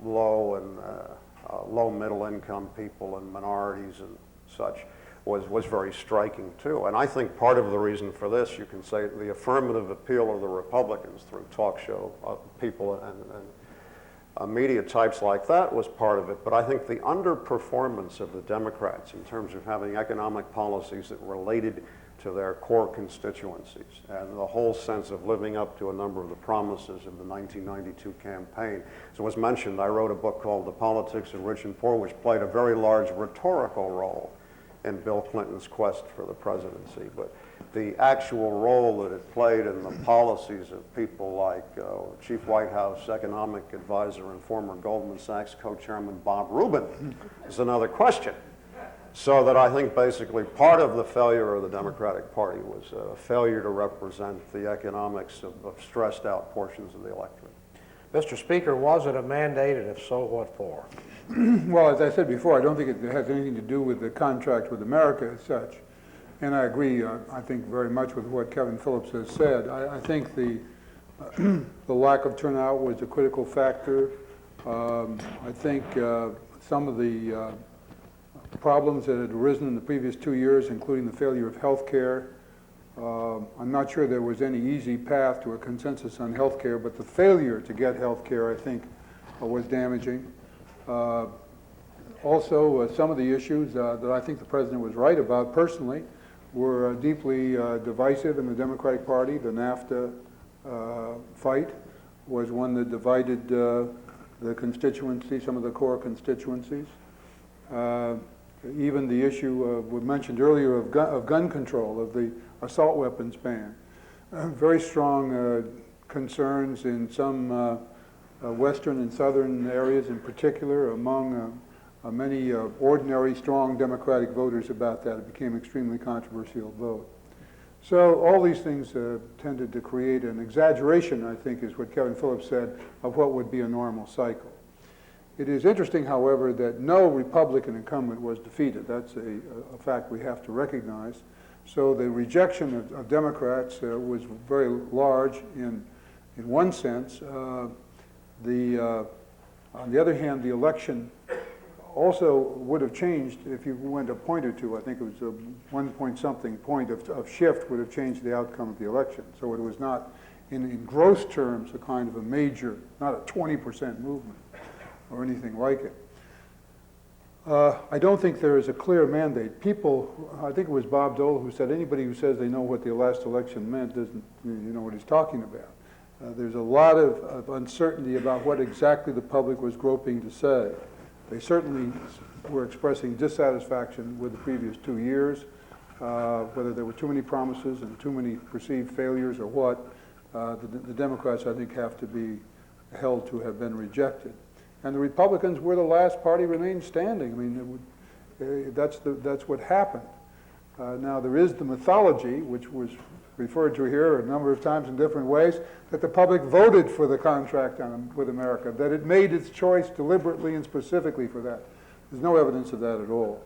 low and low middle income people and minorities and such was very striking too. And I think part of the reason for this, you can say, the affirmative appeal of the Republicans through talk show people and media types like that was part of it. But I think the underperformance of the Democrats in terms of having economic policies that related to their core constituencies and the whole sense of living up to a number of the promises of the 1992 campaign. As was mentioned, I wrote a book called The Politics of Rich and Poor, which played a very large rhetorical role in Bill Clinton's quest for the presidency. But the actual role that it played in the policies of people like Chief White House economic advisor and former Goldman Sachs co-chairman Bob Rubin is another question. So that I think basically part of the failure of the Democratic Party was a failure to represent the economics of stressed out portions of the electorate. Mr. Speaker, was it a mandate, and if so, what for? Well, as I said before, I don't think it has anything to do with the contract with America as such. And I agree, I think, very much with what Kevin Phillips has said. I think the lack of turnout was a critical factor. I think some of the problems that had arisen in the previous 2 years, including the failure of health care. I'm not sure there was any easy path to a consensus on health care, but the failure to get health care, I think, was damaging. Also, some of the issues that I think the president was right about personally were deeply divisive in the Democratic Party. The NAFTA fight was one that divided the constituency, some of the core constituencies. Even the issue we mentioned earlier of gun control, of the assault weapons ban. Very strong concerns in some western and southern areas in particular among many ordinary, strong Democratic voters about that. It became an extremely controversial vote. So all these things tended to create an exaggeration, I think, is what Kevin Phillips said, of what would be a normal cycle. It is interesting, however, that no Republican incumbent was defeated. That's a fact we have to recognize. So the rejection of Democrats was very large in one sense. On the other hand, the election also would have changed if you went a point or two. I think it was a 1 point something point of shift would have changed the outcome of the election. So it was not, in gross terms, a kind of a major, not a 20% movement or anything like it. I don't think there is a clear mandate. People, I think it was Bob Dole who said, anybody who says they know what the last election meant doesn't know what he's talking about. There's a lot of uncertainty about what exactly the public was groping to say. They certainly were expressing dissatisfaction with the previous 2 years, whether there were too many promises and too many perceived failures or what. The Democrats, I think, have to be held to have been rejected. And the Republicans were the last party remained standing. I mean, that's what happened. Now, there is the mythology, which was referred to here a number of times in different ways, that the public voted for the contract with America, that it made its choice deliberately and specifically for that. There's no evidence of that at all.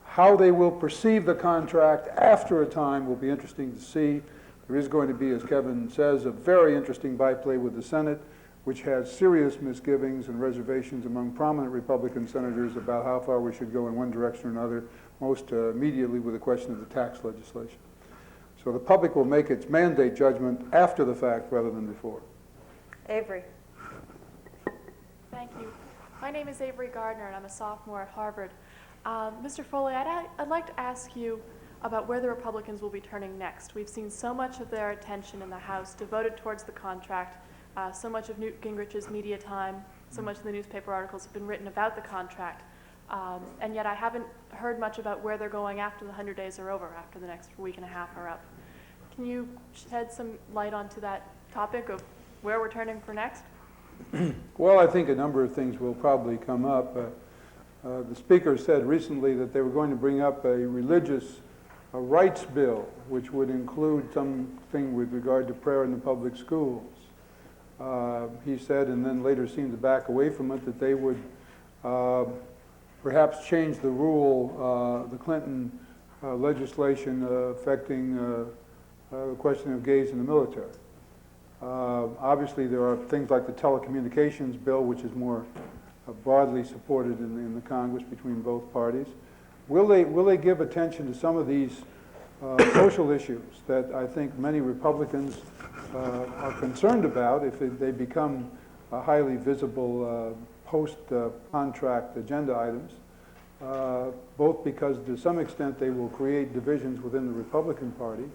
How they will perceive the contract after a time will be interesting to see. There is going to be, as Kevin says, a very interesting byplay with the Senate, which has serious misgivings and reservations among prominent Republican senators about how far we should go in one direction or another, most immediately with the question of the tax legislation. So the public will make its mandate judgment after the fact rather than before. Avery. Thank you. My name is Avery Gardner, and I'm a sophomore at Harvard. Mr. Foley, I'd like to ask you about where the Republicans will be turning next. We've seen so much of their attention in the House devoted towards the contract. So much of Newt Gingrich's media time, so much of the newspaper articles have been written about the contract. And yet I haven't heard much about where they're going after the 100 days are over, after the next week and a half are up. Can you shed some light onto that topic of where we're turning for next? Well, I think a number of things will probably come up. The speaker said recently that they were going to bring up a religious rights bill, which would include something with regard to prayer in the public schools. He said, and then later seemed to back away from it, that they would perhaps change the rule, the Clinton legislation affecting the question of gays in the military. Obviously, there are things like the telecommunications bill, which is more broadly supported in the Congress between both parties. Will they give attention to some of these social issues that I think many Republicans are concerned about if they become highly visible post-contract agenda items, both because to some extent they will create divisions within the Republican Party,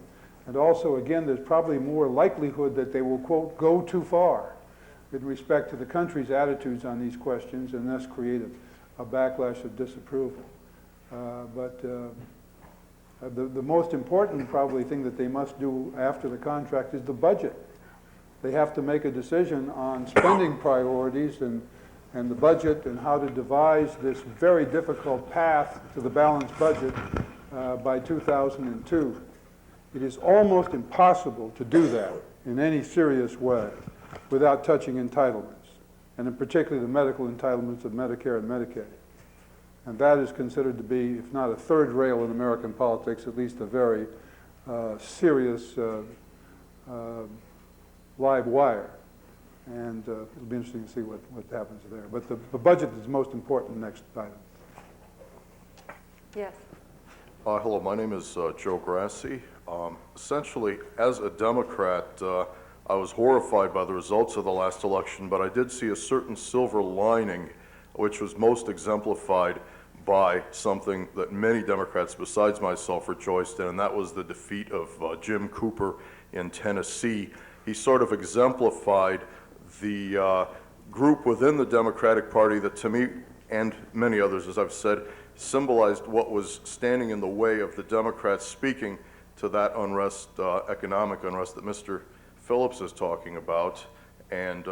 and also, again, there's probably more likelihood that they will, quote, go too far with respect to the country's attitudes on these questions and thus create a backlash of disapproval. But the most important probably thing that they must do after the contract is the budget. They have to make a decision on spending priorities and the budget and how to devise this very difficult path to the balanced budget by 2002. It is almost impossible to do that in any serious way without touching entitlements, and in particular the medical entitlements of Medicare and Medicaid. And that is considered to be, if not a third rail in American politics, at least a very serious live wire. And it'll be interesting to see what happens there. But the budget is the most important next item. Yes. Hello, my name is Joe Grassi. Essentially, as a Democrat, I was horrified by the results of the last election, but I did see a certain silver lining, which was most exemplified by something that many Democrats besides myself rejoiced in, and that was the defeat of Jim Cooper in Tennessee. He sort of exemplified the group within the Democratic Party that, to me, and many others, as I've said, symbolized what was standing in the way of the Democrats speaking to that unrest, economic unrest that Mr. Phillips is talking about, and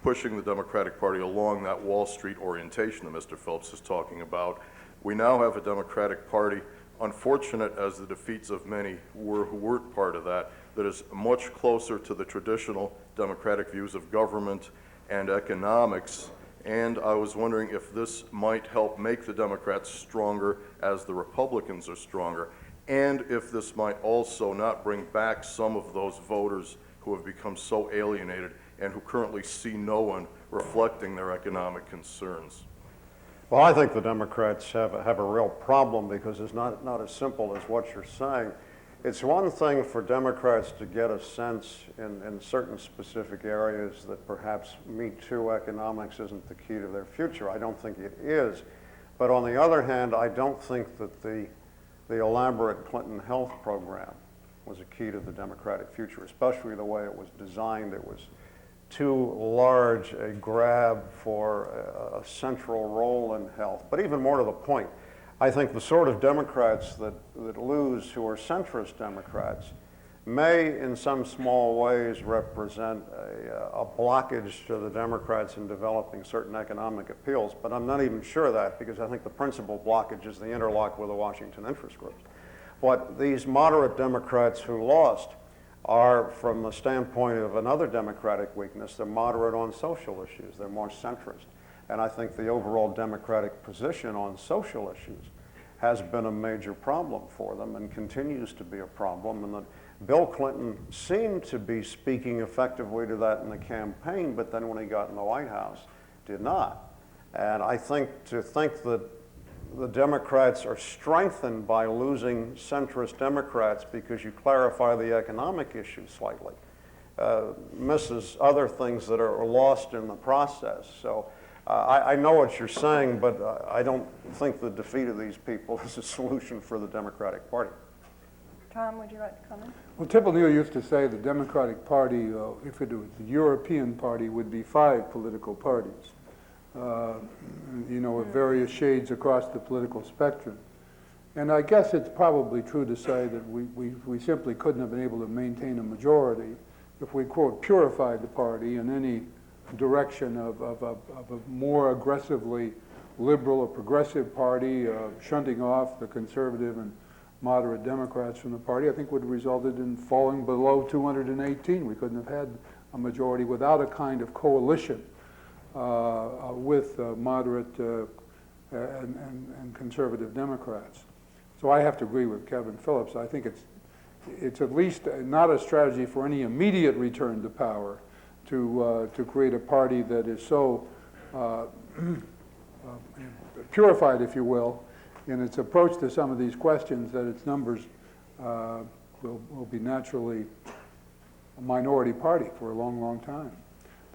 pushing the Democratic Party along that Wall Street orientation that Mr. Phillips is talking about. We now have a Democratic Party, unfortunate as the defeats of many were who weren't part of that, that is much closer to the traditional Democratic views of government and economics. And I was wondering if this might help make the Democrats stronger as the Republicans are stronger, and if this might also not bring back some of those voters who have become so alienated and who currently see no one reflecting their economic concerns. Well, I think the Democrats have a real problem because it's not as simple as what you're saying. It's one thing for Democrats to get a sense in certain specific areas that perhaps Me Too economics isn't the key to their future. I don't think it is. But on the other hand, I don't think that the elaborate Clinton health program was a key to the Democratic future, especially the way it was designed. It was too large a grab for a central role in health. But even more to the point, I think the sort of Democrats that lose, who are centrist Democrats, may in some small ways represent a blockage to the Democrats in developing certain economic appeals, but I'm not even sure of that because I think the principal blockage is the interlock with the Washington interest groups. What these moderate Democrats who lost are, from the standpoint of another Democratic weakness, they're moderate on social issues, they're more centrist. And I think the overall Democratic position on social issues has been a major problem for them and continues to be a problem. And that Bill Clinton seemed to be speaking effectively to that in the campaign, but then when he got in the White House, did not. And I think that the Democrats are strengthened by losing centrist Democrats because you clarify the economic issue slightly, misses other things that are lost in the process. So I know what you're saying, but I don't think the defeat of these people is a solution for the Democratic Party. Tom, would you like to comment? Well, Tipple Neal used to say the Democratic Party, if it was the European Party, would be 5 political parties, you know, of various shades across the political spectrum. And I guess it's probably true to say that we simply couldn't have been able to maintain a majority if we, quote, purified the party in any direction of a more aggressively liberal or progressive party, shunting off the conservative and moderate Democrats from the party. I think would have resulted in falling below 218. We couldn't have had a majority without a kind of coalition with moderate and conservative Democrats. So I have to agree with Kevin Phillips. I think it's at least not a strategy for any immediate return to power to create a party that is so purified, if you will, in its approach to some of these questions that its numbers will be naturally a minority party for a long, long time.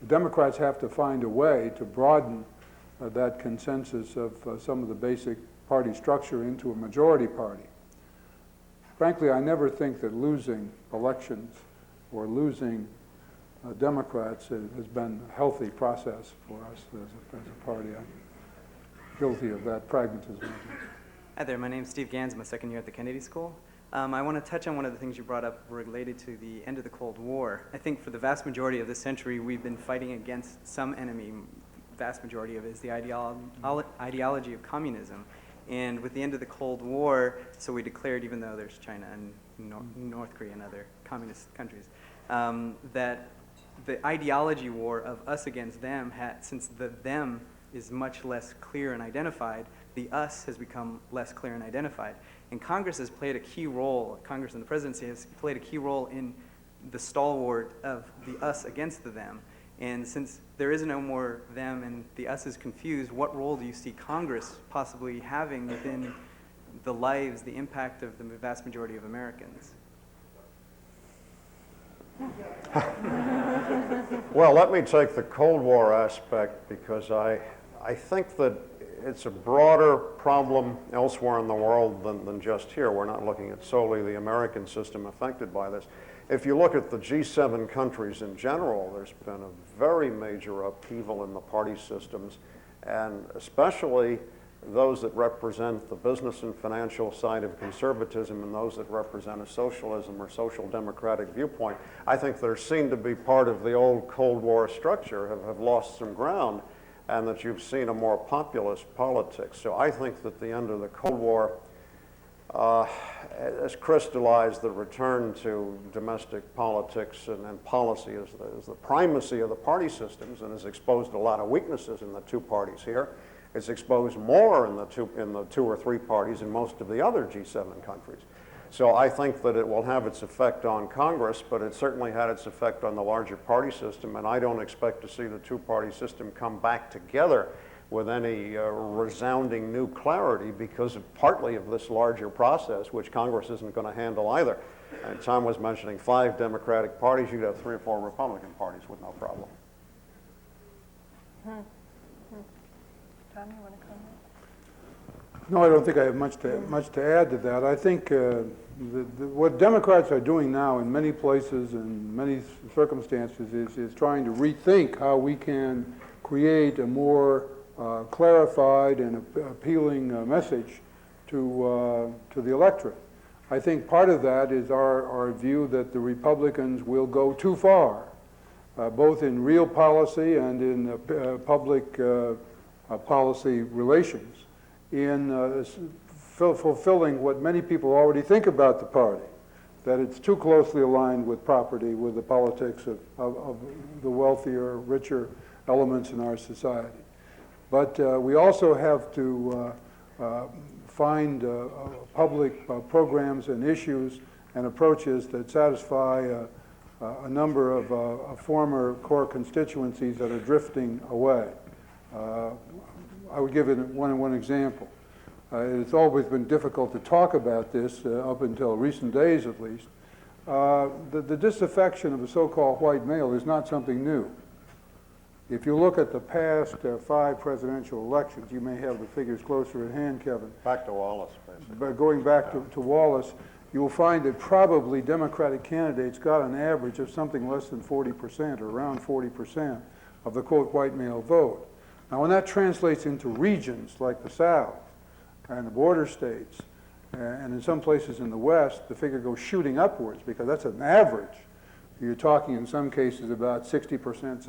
The Democrats have to find a way to broaden that consensus of some of the basic party structure into a majority party. Frankly, I never think that losing elections or losing Democrats has been a healthy process for us as a party. I'm guilty of that pragmatism. Hi there, my name's Steve Ganz. I'm a second year at the Kennedy School. I want to touch on one of the things you brought up related to the end of the Cold War. I think for the vast majority of this century, we've been fighting against some enemy. Vast majority of it is the ideology of communism. And with the end of the Cold War, so we declared, even though there's China and North Korea and other communist countries, that the ideology war of us against them, since the them is much less clear and identified, the us has become less clear and identified. And Congress has played a key role, Congress and the presidency has played a key role in the stalwart of the us against the them. And since there is no more them and the us is confused, what role do you see Congress possibly having within the lives, the impact of the vast majority of Americans? Well, let me take the Cold War aspect because I think that it's a broader problem elsewhere in the world than just here. We're not looking at solely the American system affected by this. If you look at the G7 countries in general, there's been a very major upheaval in the party systems, and especially those that represent the business and financial side of conservatism and those that represent a socialism or social democratic viewpoint. I think they're seen to be part of the old Cold War structure, have lost some ground, and that you've seen a more populist politics. So I think that the end of the Cold War has crystallized the return to domestic politics and policy as the primacy of the party systems, and has exposed a lot of weaknesses in the two parties here. It's exposed more in the two or three parties in most of the other G7 countries. So I think that it will have its effect on Congress, but it certainly had its effect on the larger party system, and I don't expect to see the two-party system come back together with any resounding new clarity because partly of this larger process, which Congress isn't going to handle either. And Tom was mentioning 5 Democratic parties. You'd have 3 or 4 Republican parties with no problem. Tom, you want to comment? No, I don't think I have much to add to that. I think what Democrats are doing now in many places and many circumstances is trying to rethink how we can create a more clarified and appealing message to the electorate. I think part of that is our view that the Republicans will go too far, both in real policy and in public policy relations, in fulfilling what many people already think about the party, that it's too closely aligned with property, with the politics of the wealthier, richer elements in our society. But we also have to find public programs and issues and approaches that satisfy a number of former core constituencies that are drifting away. I would give it one example. It's always been difficult to talk about this, up until recent days at least. The disaffection of the so-called white male is not something new. If you look at the past 5 presidential elections, you may have the figures closer at hand, Kevin. Back to Wallace, basically. But going back to Wallace, you will find that probably Democratic candidates got an average of something less than 40% or around 40% of the, quote, white male vote. Now, when that translates into regions like the South and the border states And in some places in the West, the figure goes shooting upwards because that's an average. You're talking in some cases about 60%,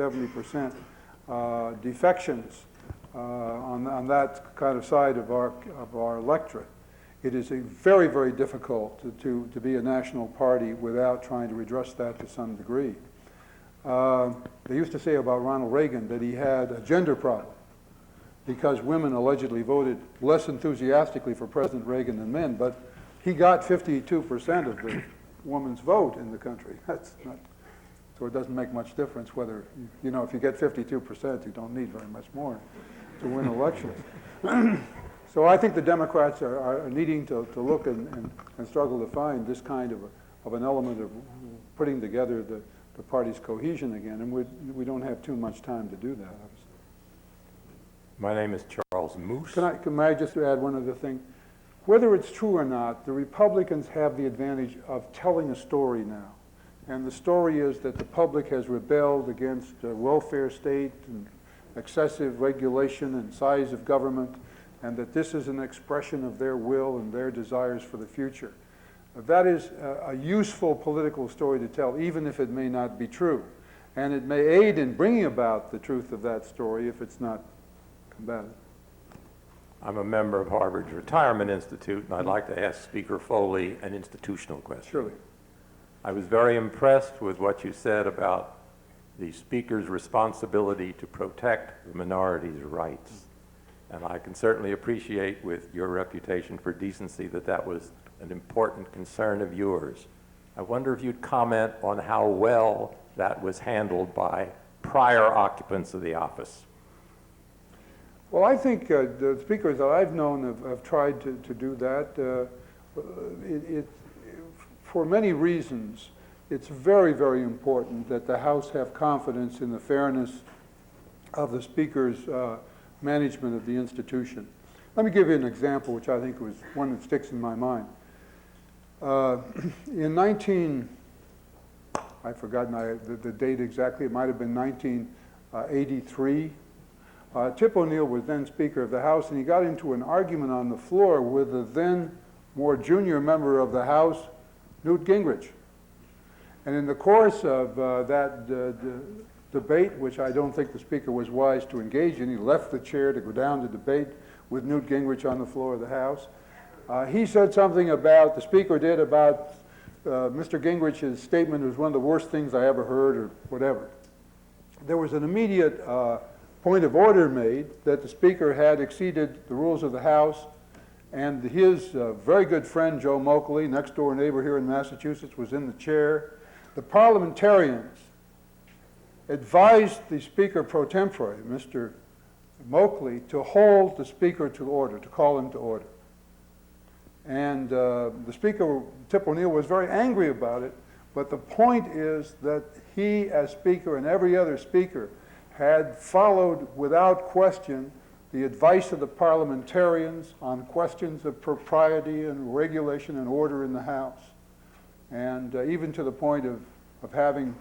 70% defections on that kind of side of our electorate. It is very, very difficult to be a national party without trying to redress that to some degree. They used to say about Ronald Reagan that he had a gender problem because women allegedly voted less enthusiastically for President Reagan than men, but he got 52% of the woman's vote in the country. That's not, so it doesn't make much difference whether, you know, if you get 52%, you don't need very much more to win elections. So I think the Democrats are needing to look and struggle to find this kind of an element of putting together the party's cohesion again, and we don't have too much time to do that, obviously. My name is Charles Moose. Can I just add one other thing? Whether it's true or not, the Republicans have the advantage of telling a story now. And the story is that the public has rebelled against a welfare state and excessive regulation and size of government, and that this is an expression of their will and their desires for the future. That is a useful political story to tell, even if it may not be true. And it may aid in bringing about the truth of that story if it's not combative. I'm a member of Harvard's Retirement Institute, and I'd like to ask Speaker Foley an institutional question. Surely. I was very impressed with what you said about the Speaker's responsibility to protect the minorities' rights. And I can certainly appreciate, with your reputation for decency, that that was an important concern of yours. I wonder if you'd comment on how well that was handled by prior occupants of the office. Well, I think the speakers that I've known have tried to do that. For many reasons, it's very, very important that the House have confidence in the fairness of the Speaker's management of the institution. Let me give you an example, which I think was one that sticks in my mind. In I've forgotten the date exactly, it might have been 1983, Tip O'Neill was then Speaker of the House, and he got into an argument on the floor with the then more junior member of the House, Newt Gingrich. And in the course of that debate, which I don't think the Speaker was wise to engage in, he left the chair to go down to debate with Newt Gingrich on the floor of the House. He said something about, the Speaker did, about Mr. Gingrich's statement was one of the worst things I ever heard, or whatever. There was an immediate point of order made that the Speaker had exceeded the rules of the House, and his very good friend Joe Moakley, next door neighbor here in Massachusetts, was in the chair. The parliamentarians advised the Speaker pro tempore, Mr. Moakley, to hold the Speaker to order, to call him to order. And the Speaker, Tip O'Neill, was very angry about it, but the point is that he, as Speaker, and every other Speaker, had followed without question the advice of the parliamentarians on questions of propriety and regulation and order in the House. And even to the point of having,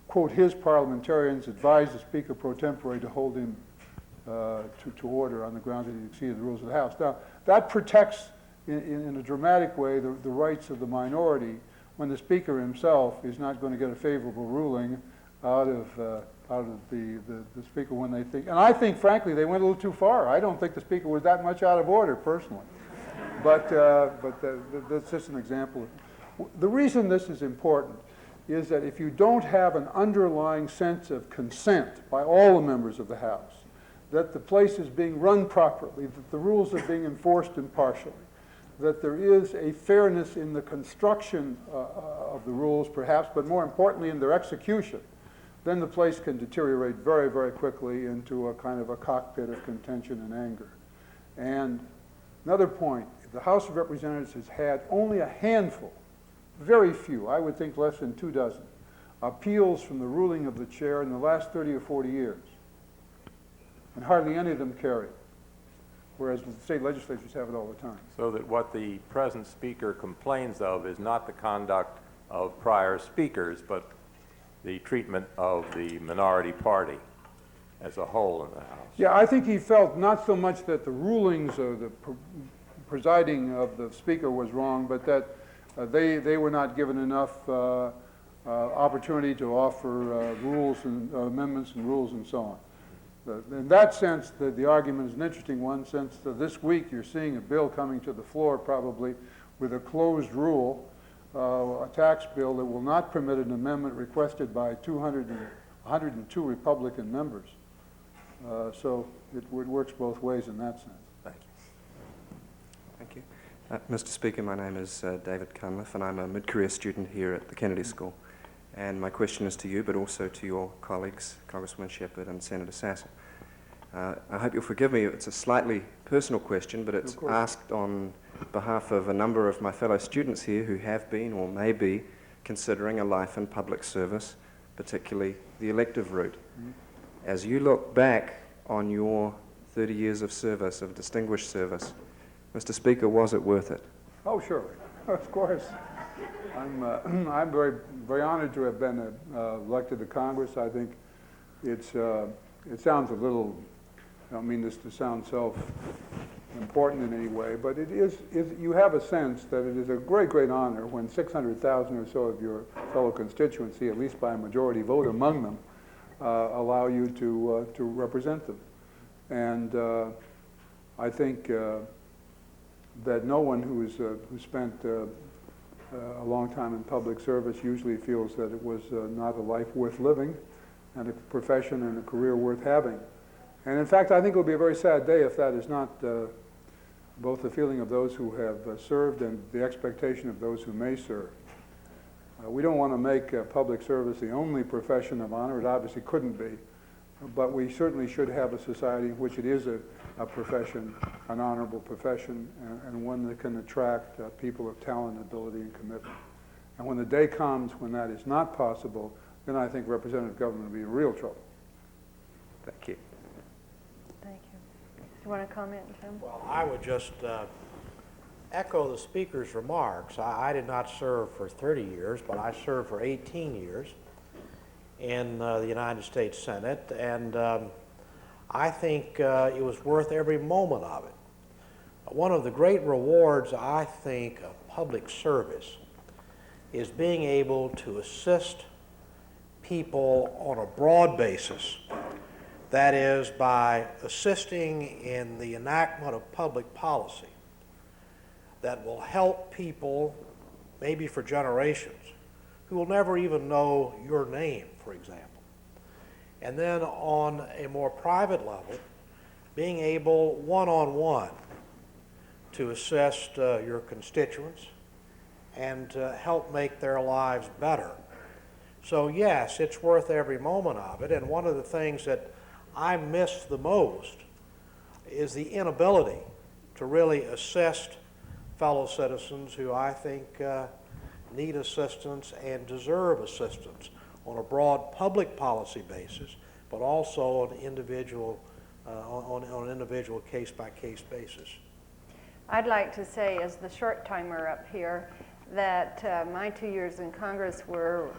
quote, his parliamentarians advise the Speaker pro tempore to hold him to order on the grounds that he exceeded the rules of the House. Now, that protects, in a dramatic way, the rights of the minority when the Speaker himself is not going to get a favorable ruling out of the Speaker when they think, and I think, frankly, they went a little too far. I don't think the Speaker was that much out of order, personally. But that's just an example. The reason this is important is that if you don't have an underlying sense of consent by all the members of the House, that the place is being run properly, that the rules are being enforced impartially, that there is a fairness in the construction of the rules, perhaps, but more importantly in their execution, then the place can deteriorate very, very quickly into a kind of a cockpit of contention and anger. And another point, the House of Representatives has had only a handful, very few, I would think less than 24, appeals from the ruling of the chair in the last 30 or 40 years. And hardly any of them carry, whereas the state legislatures have it all the time. So that what the present Speaker complains of is not the conduct of prior speakers, but the treatment of the minority party as a whole in the House. Yeah, I think he felt not so much that the rulings or the presiding of the speaker was wrong, but that they were not given enough opportunity to offer rules and amendments and rules and so on. In that sense, the argument is an interesting one, since this week you're seeing a bill coming to the floor probably with a closed rule, a tax bill that will not permit an amendment requested by 102 Republican members. So it works both ways in that sense. Thank you. Thank you. Mr. Speaker, my name is David Cunliffe, and I'm a mid-career student here at the Kennedy School. And my question is to you, but also to your colleagues, Congresswoman Shepherd and Senator Sasse. I hope you'll forgive me, it's a slightly personal question, but it's asked on behalf of a number of my fellow students here who have been or may be considering a life in public service, particularly the elective route. As you look back on your 30 years of service, of distinguished service, Mr. Speaker, was it worth it? Oh, surely, of course. I'm very honored to have been elected to Congress. I think it sounds a little, I don't mean this to sound self-important in any way, but you have a sense that it is a great, great honor when 600,000 or so of your fellow constituency, at least by a majority vote among them, allow you to represent them. And I think that no one who spent a long time in public service usually feels that it was not a life worth living and a profession and a career worth having. And in fact, I think it will be a very sad day if that is not both the feeling of those who have served and the expectation of those who may serve. We don't want to make public service the only profession of honor. It obviously couldn't be. But we certainly should have a society in which it is a profession, an honorable profession, and one that can attract people of talent, ability, and commitment. And when the day comes when that is not possible, then I think representative government will be in real trouble. Thank you. Thank you. Do you want to comment, Tim? Well, I would just echo the speaker's remarks. I did not serve for 30 years, but I served for 18 years in the United States Senate, and I think it was worth every moment of it. One of the great rewards, I think, of public service is being able to assist people on a broad basis. That is, by assisting in the enactment of public policy that will help people, maybe for generations, who will never even know your name, for example. And then on a more private level, being able one-on-one to assist your constituents and to help make their lives better. So yes, it's worth every moment of it, and one of the things that I miss the most is the inability to really assist fellow citizens who I think need assistance and deserve assistance on a broad public policy basis, but also on individual on an individual case-by-case basis. I'd like to say, as the short timer up here, that my 2 years in Congress were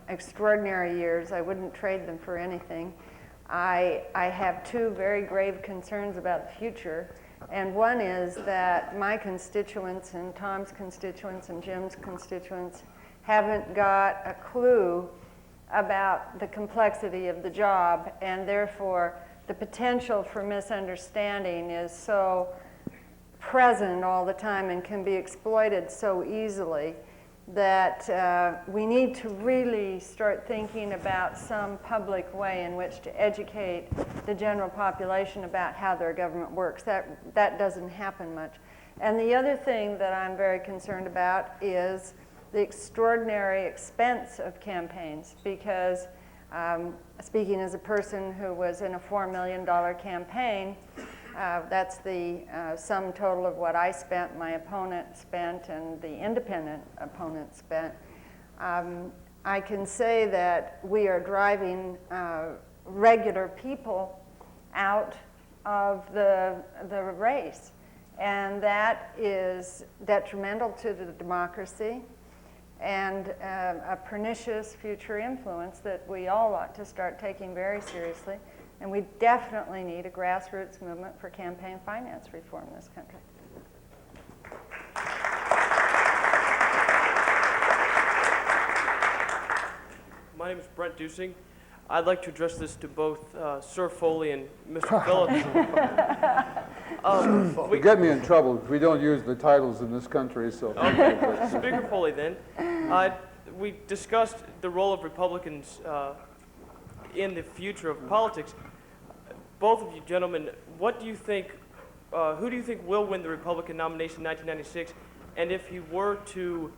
extraordinary years. I wouldn't trade them for anything. I have two very grave concerns about the future, and one is that my constituents and Tom's constituents and Jim's constituents haven't got a clue about the complexity of the job, and therefore the potential for misunderstanding is so present all the time and can be exploited so easily that we need to really start thinking about some public way in which to educate the general population about how their government works. That doesn't happen much. And the other thing that I'm very concerned about is the extraordinary expense of campaigns, because speaking as a person who was in a $4 million campaign, that's the sum total of what I spent, my opponent spent, and the independent opponent spent. I can say that we are driving regular people out of the race, and that is detrimental to the democracy and a pernicious future influence that we all ought to start taking very seriously. And we definitely need a grassroots movement for campaign finance reform in this country. My name is Brent Dusing. I'd like to address this to both Sir Foley and Mr. Phillips. You get me in trouble. We don't use the titles in this country, so. Okay, Speaker Foley then. We discussed the role of Republicans in the future of politics. Both of you gentlemen, what do you think, who do you think will win the Republican nomination in 1996? And if he were to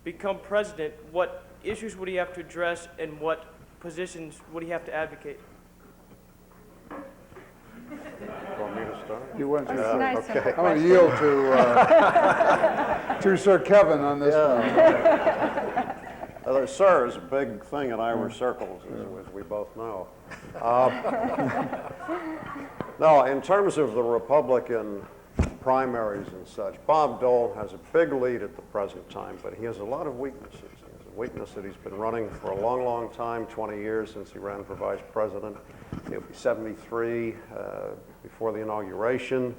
become president, what issues would he have to address and what positions would he have to advocate? Want me to start? You want to? That's nice, simple I'm going to question. yield to Sir Kevin on this one. Sir is a big thing in Irish circles, as we both know. No, in terms of the Republican primaries and such, Bob Dole has a big lead at the present time, but he has a lot of weaknesses. He has a weakness that he's been running for a long, long time, 20 years since he ran for vice president. He'll be 73 before the inauguration.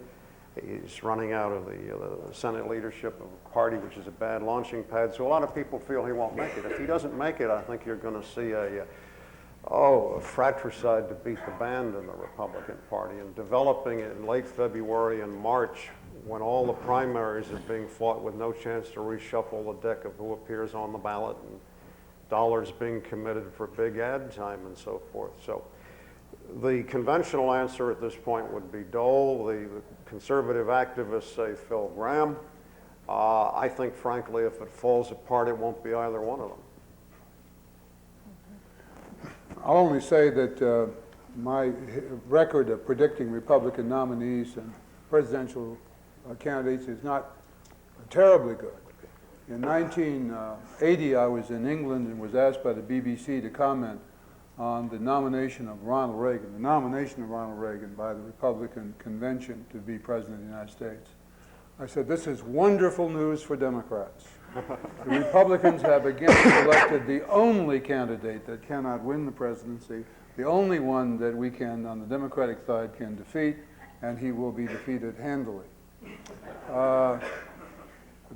He's running out of the Senate leadership of a party which is a bad launching pad, so a lot of people feel he won't make it. If he doesn't make it, I think you're going to see a fratricide to beat the band in the Republican Party, and developing it in late February and March when all the primaries are being fought with no chance to reshuffle the deck of who appears on the ballot and dollars being committed for big ad time and so forth. So the conventional answer at this point would be Dole. The conservative activists say Phil Gramm. I think, frankly, if it falls apart, it won't be either one of them. I'll only say that my record of predicting Republican nominees and presidential candidates is not terribly good. In 1980, I was in England and was asked by the BBC to comment on the nomination of Ronald Reagan, by the Republican convention to be president of the United States. I said, this is wonderful news for Democrats. The Republicans have again selected the only candidate that cannot win the presidency, the only one that we can, on the Democratic side, can defeat, and he will be defeated handily.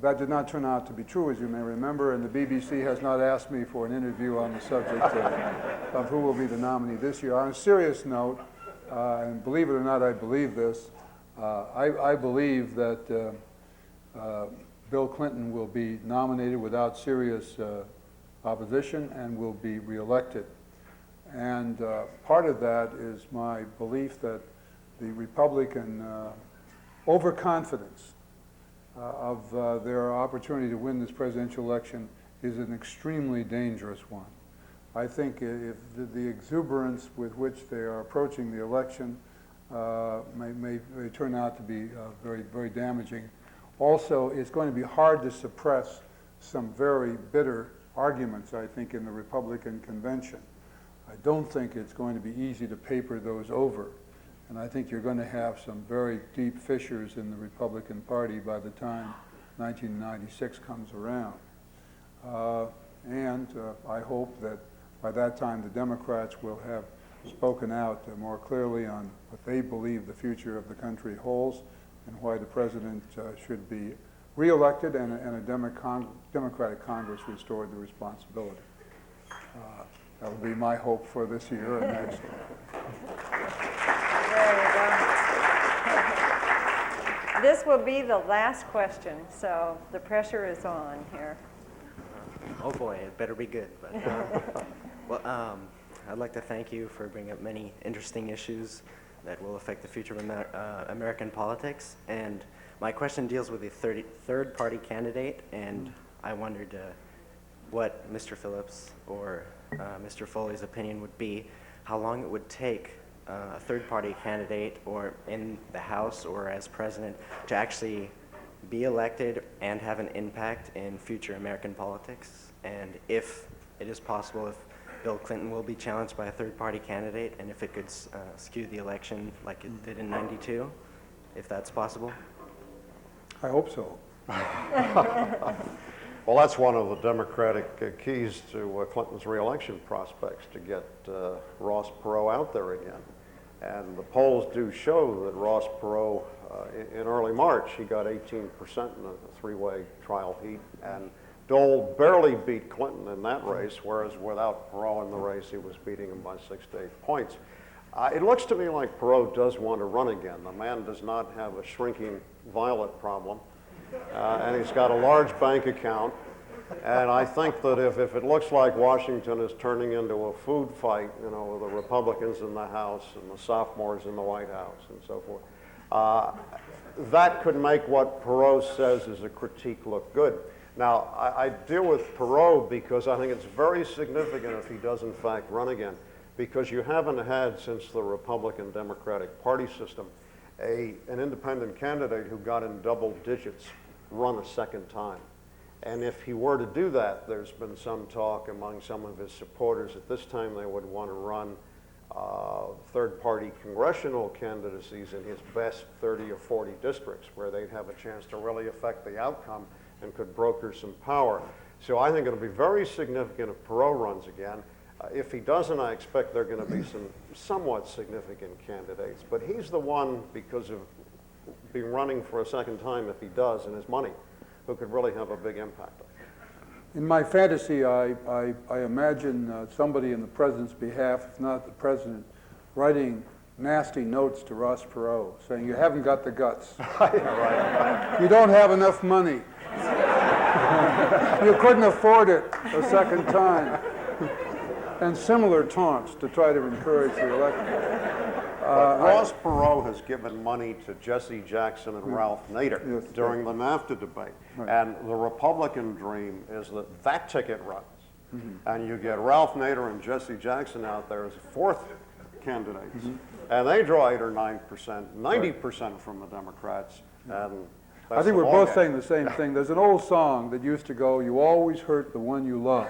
That did not turn out to be true, as you may remember, and the BBC has not asked me for an interview on the subject of who will be the nominee this year. On a serious note, and believe it or not, I believe this, I believe that Bill Clinton will be nominated without serious opposition and will be reelected. And part of that is my belief that the Republican overconfidence of their opportunity to win this presidential election is an extremely dangerous one. I think if the exuberance with which they are approaching the election may turn out to be very, very damaging. Also, it's going to be hard to suppress some very bitter arguments, I think, in the Republican convention. I don't think it's going to be easy to paper those over. And I think you're going to have some very deep fissures in the Republican Party by the time 1996 comes around. I hope that by that time the Democrats will have spoken out more clearly on what they believe the future of the country holds and why the president should be reelected and a Democratic Congress restored the responsibility. That will be my hope for this year and next. There you go. This will be the last question, so the pressure is on here. Oh boy, it better be good. But, I'd like to thank you for bringing up many interesting issues that will affect the future of American politics. And my question deals with the third-party candidate, and I wondered what Mr. Phillips or Mr. Foley's opinion would be, how long it would take a third-party candidate or in the House or as president to actually be elected and have an impact in future American politics, and if it is possible, if Bill Clinton will be challenged by a third-party candidate, and if it could skew the election like it did in '92, if that's possible. I hope so. Well, that's one of the Democratic keys to Clinton's reelection prospects, to get Ross Perot out there again. And the polls do show that Ross Perot, in early March, he got 18% in a three-way trial heat, and Dole barely beat Clinton in that race, whereas without Perot in the race, he was beating him by 6 to 8 points. It looks to me like Perot does want to run again. The man does not have a shrinking violet problem, and he's got a large bank account. And I think that if it looks like Washington is turning into a food fight, you know, with the Republicans in the House and the sophomores in the White House and so forth, that could make what Perot says is a critique look good. Now, I deal with Perot because I think it's very significant if he does in fact run again, because you haven't had, since the Republican Democratic Party system, an independent candidate who got in double digits run a second time. And if he were to do that, there's been some talk among some of his supporters at this time they would want to run third-party congressional candidacies in his best 30 or 40 districts, where they'd have a chance to really affect the outcome and could broker some power. So I think it'll be very significant if Perot runs again. If he doesn't, I expect there are going to be some somewhat significant candidates. But he's the one, because of being running for a second time, if he does, and his money, who could really have a big impact. In my fantasy, I imagine somebody in the president's behalf, if not the president, writing nasty notes to Ross Perot saying, "You haven't got the guts. You don't have enough money. You couldn't afford it a second time." And similar taunts to try to encourage the electorate. Ross Perot has given money to Jesse Jackson and Ralph Nader during the NAFTA debate. Right. And the Republican dream is that that ticket runs. And you get Ralph Nader and Jesse Jackson out there as fourth candidates. And they draw 8 or 9%, 90% from the Democrats. And I think we're both saying the same thing. There's an old song that used to go, "You always hurt the one you love."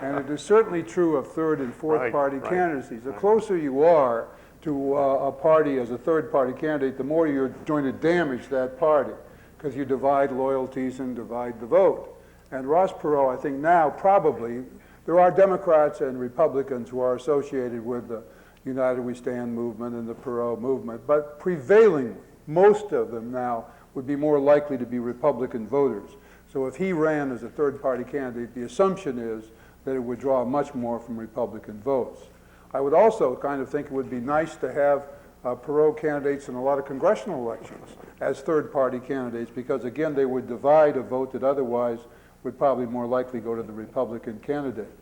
And it is certainly true of third and fourth party candidacies. The closer you are to a party as a third party candidate, the more you're going to damage that party, because you divide loyalties and divide the vote. And Ross Perot, I think now probably, there are Democrats and Republicans who are associated with the United We Stand movement and the Perot movement, but prevailingly, most of them now would be more likely to be Republican voters. So if he ran as a third-party candidate, the assumption is that it would draw much more from Republican votes. I would also kind of think it would be nice to have Perot candidates in a lot of congressional elections as third-party candidates, because again, they would divide a vote that otherwise would probably more likely go to the Republican candidate.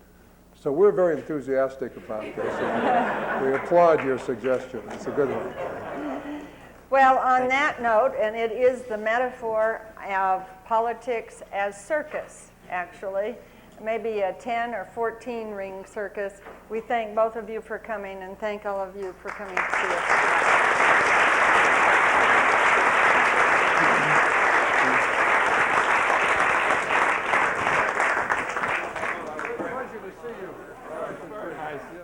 So we're very enthusiastic about this, and we applaud your suggestion. It's a good one. Well, on that note, and it is the metaphor of politics as circus, actually, maybe a 10 or 14 ring circus. We thank both of you for coming, and thank all of you for coming to see us tonight. Pleasure to see you. Very nice.